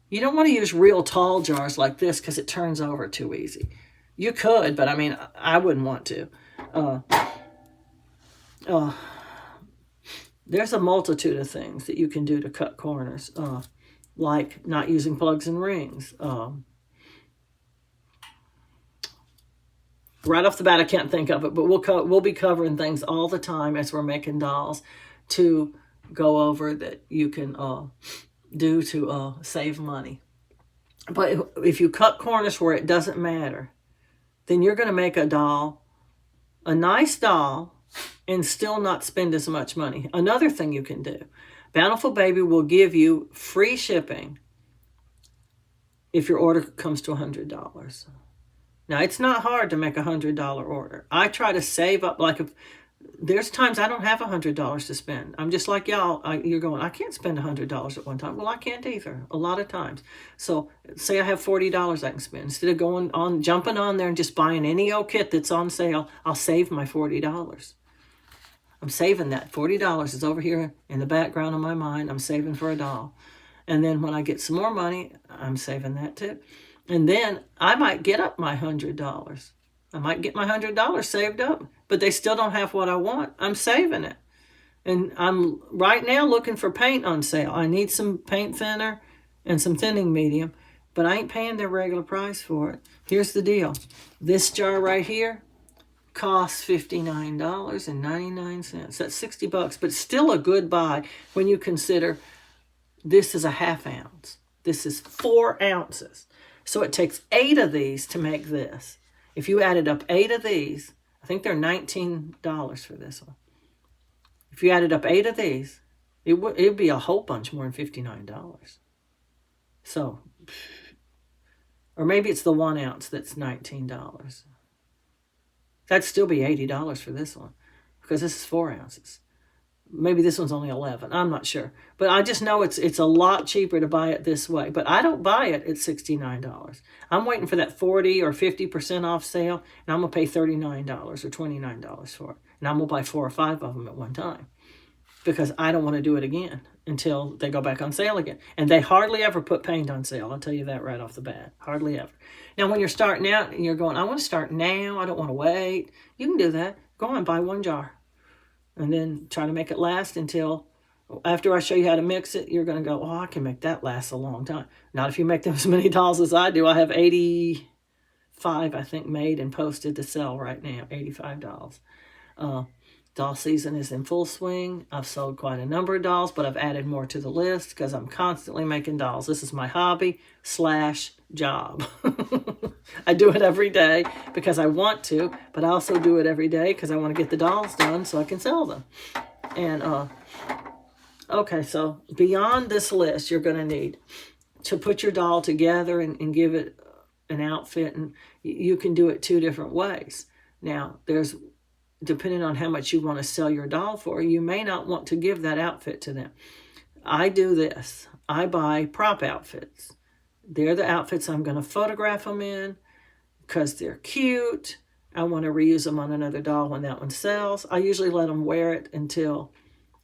You don't want to use real tall jars like this because it turns over too easy. You could, but I mean, I wouldn't want to. There's a multitude of things that you can do to cut corners, like not using plugs and rings. Right off the bat, I can't think of it, but we'll be covering things all the time as we're making dolls to go over that you can do to save money. But if you cut corners where it doesn't matter, then you're going to make a doll, a nice doll, and still not spend as much money. Another thing you can do, Bountiful Baby will give you free shipping if your order comes to $100. Now, it's not hard to make a $100 order. I try to save up, like There's times I don't have $100 to spend. I'm just like y'all. You're going, I can't spend $100 at one time. Well, I can't either. A lot of times. So say I have $40 I can spend. Instead of jumping on there and just buying any old kit that's on sale, I'll save my $40. I'm saving that. $40 is over here in the background of my mind. I'm saving for a doll. And then when I get some more money, I'm saving that too. And then I might get up my $100. I might get my $100 saved up, but they still don't have what I want. I'm saving it. And I'm right now looking for paint on sale. I need some paint thinner and some thinning medium, but I ain't paying their regular price for it. Here's the deal. This jar right here costs $59.99. That's $60, but still a good buy when you consider this is a half ounce. This is 4 ounces. So it takes 8 of these to make this. If you added up 8 of these, I think they're $19 for this one. If you added up 8 of these, it'd be a whole bunch more than $59. So, or maybe it's the 1 ounce that's $19. That'd still be $80 for this one because this is 4 ounces. Maybe this one's only 11. I'm not sure. But I just know it's a lot cheaper to buy it this way. But I don't buy it at $69. I'm waiting for that 40 or 50% off sale, and I'm going to pay $39 or $29 for it. And I'm going to buy 4 or 5 of them at one time because I don't want to do it again until they go back on sale again. And they hardly ever put paint on sale. I'll tell you that right off the bat. Hardly ever. Now, when you're starting out and you're going, I want to start now. I don't want to wait. You can do that. Go on, buy 1 jar. And then try to make it last until, after I show you how to mix it, you're going to go, oh, I can make that last a long time. Not if you make them as many dolls as I do. I have 85, I think, made and posted to sell right now. 85 dolls. Doll season is in full swing. I've sold quite a number of dolls, but I've added more to the list because I'm constantly making dolls. This is my hobby/job. I do it every day because I want to, but I also do it every day because I want to get the dolls done so I can sell them. And, okay, so beyond this list, you're going to need to put your doll together and give it an outfit, and you can do it 2 different ways. Now, depending on how much you want to sell your doll for, you may not want to give that outfit to them. I do this. I buy prop outfits. They're the outfits I'm going to photograph them in because they're cute. I want to reuse them on another doll when that one sells. I usually let them wear it until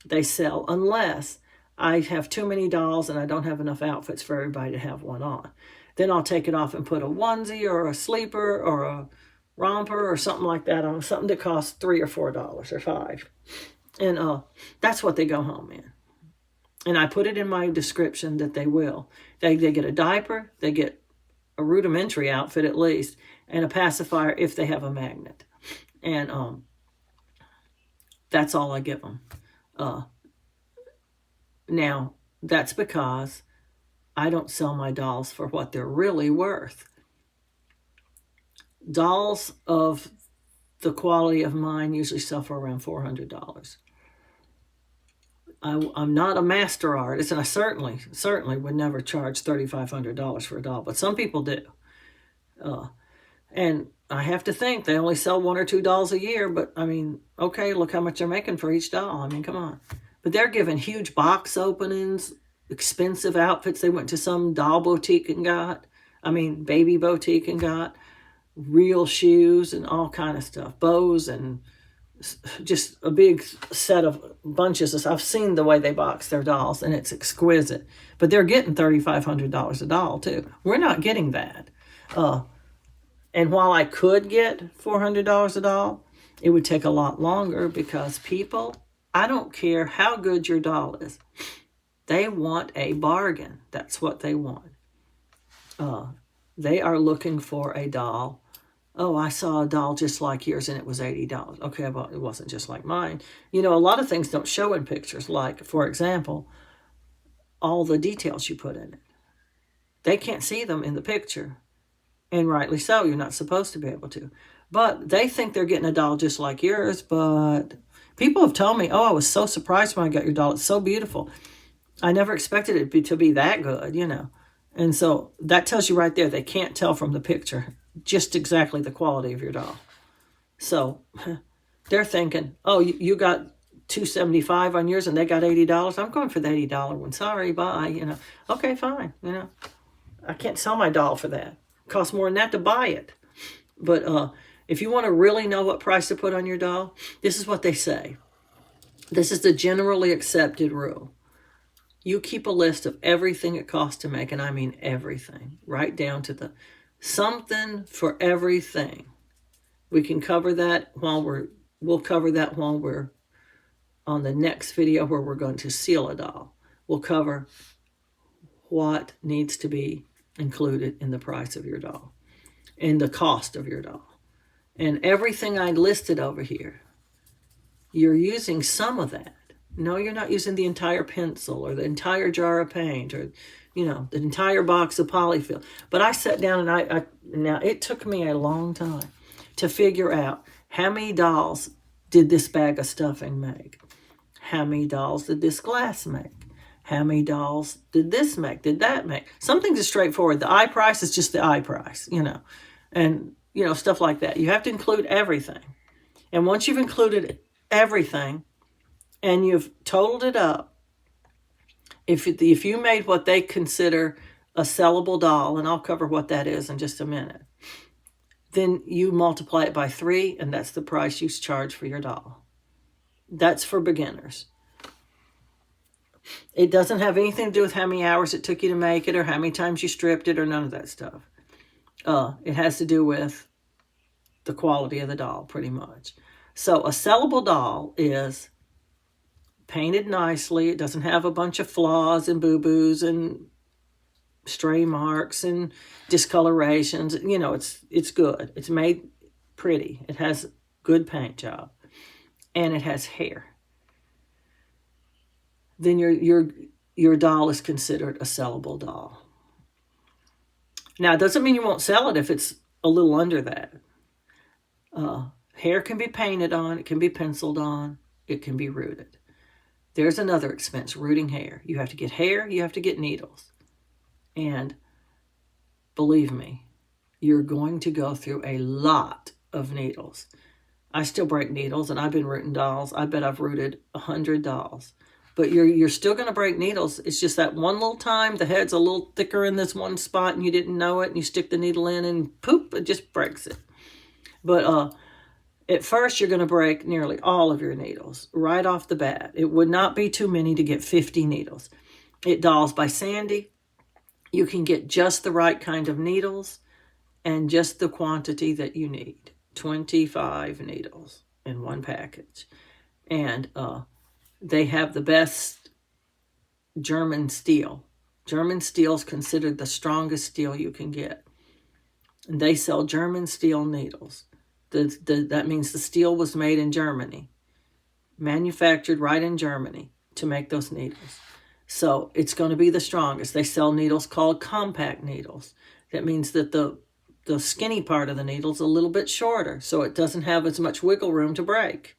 they sell, unless I have too many dolls and I don't have enough outfits for everybody to have one on. Then I'll take it off and put a onesie or a sleeper or a romper or something like that on, something that costs $3 or $4 or $5. And that's what they go home in. And I put it in my description that they will. They get a diaper, they get a rudimentary outfit at least, and a pacifier if they have a magnet. And that's all I give them. Now, that's because I don't sell my dolls for what they're really worth. Dolls of the quality of mine usually sell for around $400. I'm not a master artist, and I certainly would never charge $3,500 for a doll, but some people do. And I have to think they only sell 1 or 2 dolls a year, but I mean, okay, look how much they're making for each doll. I mean, come on. But they're giving huge box openings, expensive outfits. They went to some doll boutique and got, baby boutique and got real shoes and all kind of stuff, bows and just a big set of bunches. I've seen the way they box their dolls, and it's exquisite. But they're getting $3,500 a doll, too. We're not getting that. And while I could get $400 a doll, it would take a lot longer because people, I don't care how good your doll is, they want a bargain. That's what they want. They are looking for a doll. Oh, I saw a doll just like yours and it was $80. Okay, well, it wasn't just like mine. You know, a lot of things don't show in pictures, like, for example, all the details you put in it. They can't see them in the picture, and rightly so. You're not supposed to be able to. But they think they're getting a doll just like yours, but people have told me, oh, I was so surprised when I got your doll. It's so beautiful. I never expected it to be that good, you know. And so that tells you right there, they can't tell from the picture just exactly the quality of your doll. So they're thinking, oh, you got $275 on yours and they got $80. I'm going for the $80 one. Sorry, bye. Okay, fine. I can't sell my doll for that. It costs more than that to buy it. But if you want to really know what price to put on your doll, this is what they say. This is the generally accepted rule. You keep a list of everything it costs to make, and I mean everything, right down to the something for everything. We can cover that we'll cover that while we're on the next video where we're going to seal a doll. We'll cover what needs to be included in the price of your doll, in the cost of your doll. And everything I listed over here, you're using some of that. No, you're not using the entire pencil or the entire jar of paint or, the entire box of polyfill. But I sat down and now it took me a long time to figure out how many dolls did this bag of stuffing make? How many dolls did this glass make? How many dolls did this make? Did that make? Some things are straightforward. The eye price is just the eye price, and, stuff like that. You have to include everything. And once you've included everything and you've totaled it up, if you made what they consider a sellable doll, and I'll cover what that is in just a minute, then you multiply it by 3, and that's the price you charge for your doll. That's for beginners. It doesn't have anything to do with how many hours it took you to make it or how many times you stripped it or none of that stuff. It has to do with the quality of the doll, pretty much. So a sellable doll is painted nicely. It doesn't have a bunch of flaws and boo-boos and stray marks and discolorations. It's good. It's made pretty. It has good paint job. And it has hair. Then your doll is considered a sellable doll. Now, it doesn't mean you won't sell it if it's a little under that. Hair can be painted on. It can be penciled on. It can be rooted. There's another expense, rooting hair. You have to get hair. You have to get needles. And believe me, you're going to go through a lot of needles. I still break needles, and I've been rooting dolls. I bet I've rooted 100 dolls. But you're still going to break needles. It's just that one little time, the head's a little thicker in this one spot, and you didn't know it, and you stick the needle in, and poop, it just breaks it. But at first, you're going to break nearly all of your needles right off the bat. It would not be too many to get 50 needles. At Dolls by Sandy, you can get just the right kind of needles and just the quantity that you need. 25 needles in one package. And they have the best German steel. German steel is considered the strongest steel you can get. And they sell German steel needles. That means the steel was made in Germany, manufactured right in Germany to make those needles. So it's going to be the strongest. They sell needles called compact needles. That means that the skinny part of the needle is a little bit shorter, so it doesn't have as much wiggle room to break.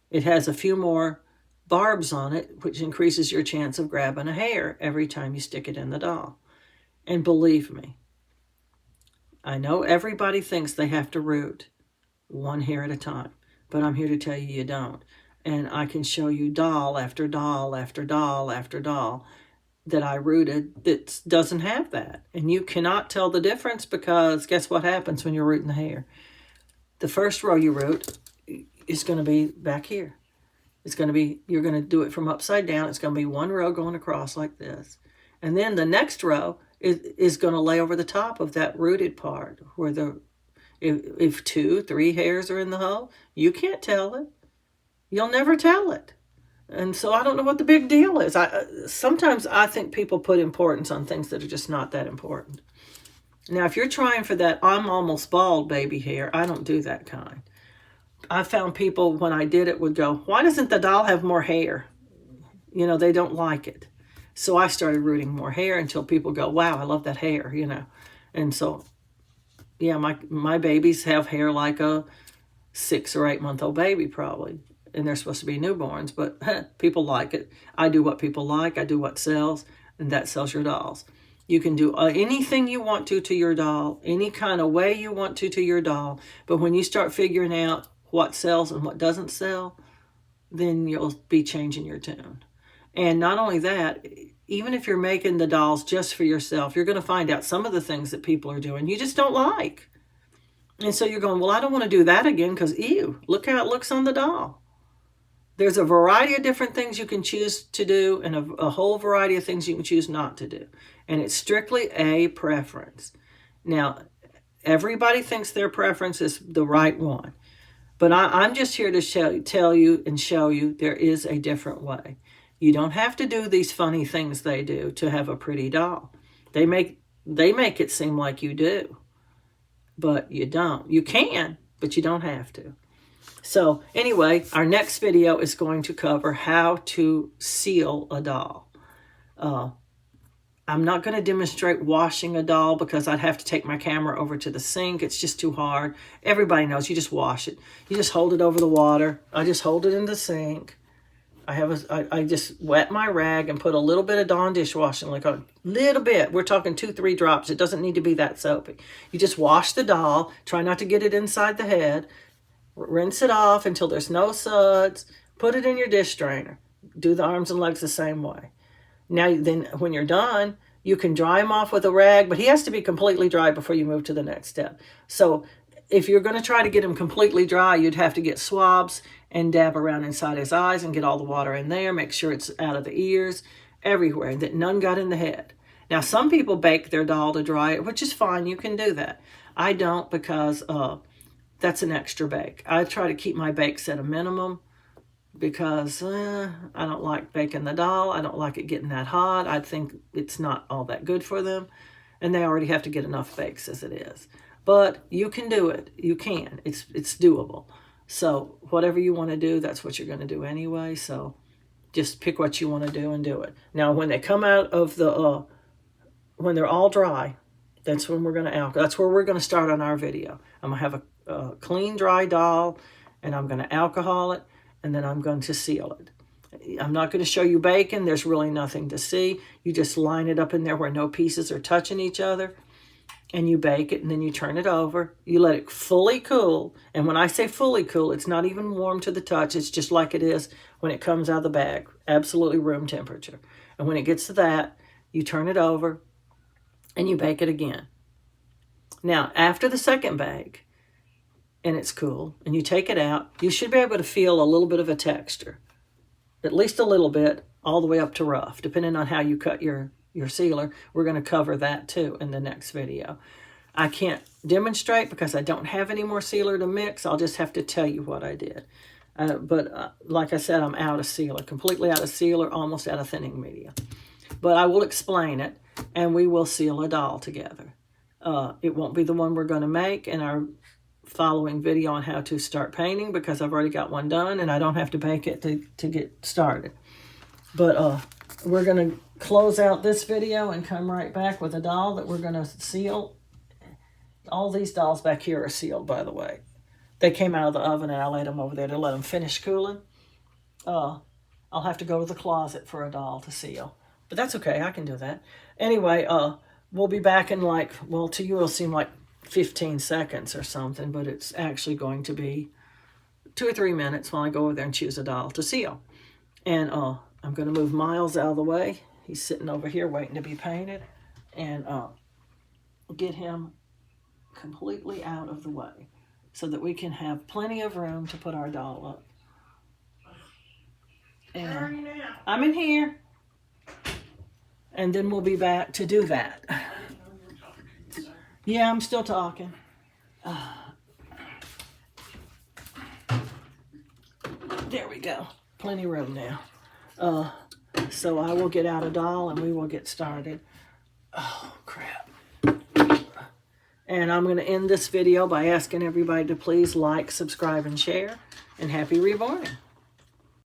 It has a few more barbs on it, which increases your chance of grabbing a hair every time you stick it in the doll. And believe me, I know everybody thinks they have to root one hair at a time, but I'm here to tell you don't. And I can show you doll after doll after doll after doll that I rooted that doesn't have that. And you cannot tell the difference because guess what happens when you're rooting the hair? The first row you root is going to be back here. It's going to be, you're going to do it from upside down. It's going to be one row going across like this. And then the next row is going to lay over the top of that rooted part where if 2, 3 hairs are in the hole, you can't tell it. You'll never tell it. And so I don't know what the big deal is. Sometimes I think people put importance on things that are just not that important. Now, if you're trying for that I'm almost bald baby hair, I don't do that kind. I found people, when I did it, would go, why doesn't the doll have more hair? They don't like it. So I started rooting more hair until people go, wow, I love that hair, And so, yeah, my babies have hair like a 6 or 8 month old baby probably. And they're supposed to be newborns, but people like it. I do what people like. I do what sells, and that sells your dolls. You can do anything you want to your doll, any kind of way you want to your doll. But when you start figuring out what sells and what doesn't sell, then you'll be changing your tune. And not only that, even if you're making the dolls just for yourself, you're going to find out some of the things that people are doing you just don't like. And so you're going, well, I don't want to do that again because, ew, look how it looks on the doll. There's a variety of different things you can choose to do and a whole variety of things you can choose not to do. And it's strictly a preference. Now, everybody thinks their preference is the right one. But I'm just here to tell you and show you there is a different way. You don't have to do these funny things they do to have a pretty doll. They make it seem like you do. But you don't. You can, but you don't have to. So anyway, our next video is going to cover how to seal a doll. I'm not going to demonstrate washing a doll because I'd have to take my camera over to the sink. It's just too hard. Everybody knows you just wash it. You just hold it over the water. I just hold it in the sink. I just wet my rag and put a little bit of Dawn dishwashing liquid, a little bit. We're talking 2-3 drops. It doesn't need to be that soapy. You just wash the doll. Try not to get it inside the head. Rinse it off until there's no suds. Put it in your dish strainer. Do the arms and legs the same way. Now, then, when you're done, you can dry him off with a rag, but he has to be completely dry before you move to the next step. So if you're going to try to get him completely dry, you'd have to get swabs and dab around inside his eyes and get all the water in there. Make sure it's out of the ears, everywhere, that none got in the head. Now, some people bake their doll to dry it, which is fine. You can do that. I don't because that's an extra bake. I try to keep my bakes at a minimum because I don't like baking the doll. I don't like it getting that hot. I think it's not all that good for them. And they already have to get enough bakes as it is. But you can do it. You can. It's doable. So whatever you want to do, that's what you're going to do anyway. So just pick what you want to do and do it. Now, when they come out of the, when they're all dry, that's when we're going to alcohol. That's where we're going to start on our video. I'm going to have a clean, dry doll, and I'm going to alcohol it, and then I'm going to seal it. I'm not going to show you baking. There's really nothing to see. You just line it up in there where no pieces are touching each other, and you bake it, and then you turn it over. You let it fully cool, and when I say fully cool, it's not even warm to the touch. It's just like it is when it comes out of the bag, absolutely room temperature. And when it gets to that, you turn it over, and you bake it again. Now, after the second bake, and it's cool, and you take it out, you should be able to feel a little bit of a texture, at least a little bit, all the way up to rough, depending on how you cut your sealer. We're going to cover that too in the next video. I can't demonstrate because I don't have any more sealer to mix. I'll just have to tell you what I did. But like I said, I'm out of sealer, completely out of sealer, almost out of thinning media. But I will explain it, and we will seal a doll together. It won't be the one we're going to make in our following video on how to start painting because I've already got one done and I don't have to bake it to get started. But we're going to close out this video and come right back with a doll that we're going to seal. All these dolls back here are sealed, by the way. They came out of the oven and I laid them over there to let them finish cooling. I'll have to go to the closet for a doll to seal. But that's okay, I can do that. Anyway, we'll be back in like, well, to you it'll seem like 15 seconds or something, but it's actually going to be 2 or 3 minutes while I go over there and choose a doll to seal. And I'm going to move Miles out of the way. He's sitting over here waiting to be painted. And get him completely out of the way so that we can have plenty of room to put our doll up. And where are you now? I'm in here. And then we'll be back to do that. Yeah, I'm still talking. There we go. Plenty of room now. So I will get out a doll and we will get started. Oh, crap. And I'm going to end this video by asking everybody to please like, subscribe, and share. And happy reborning.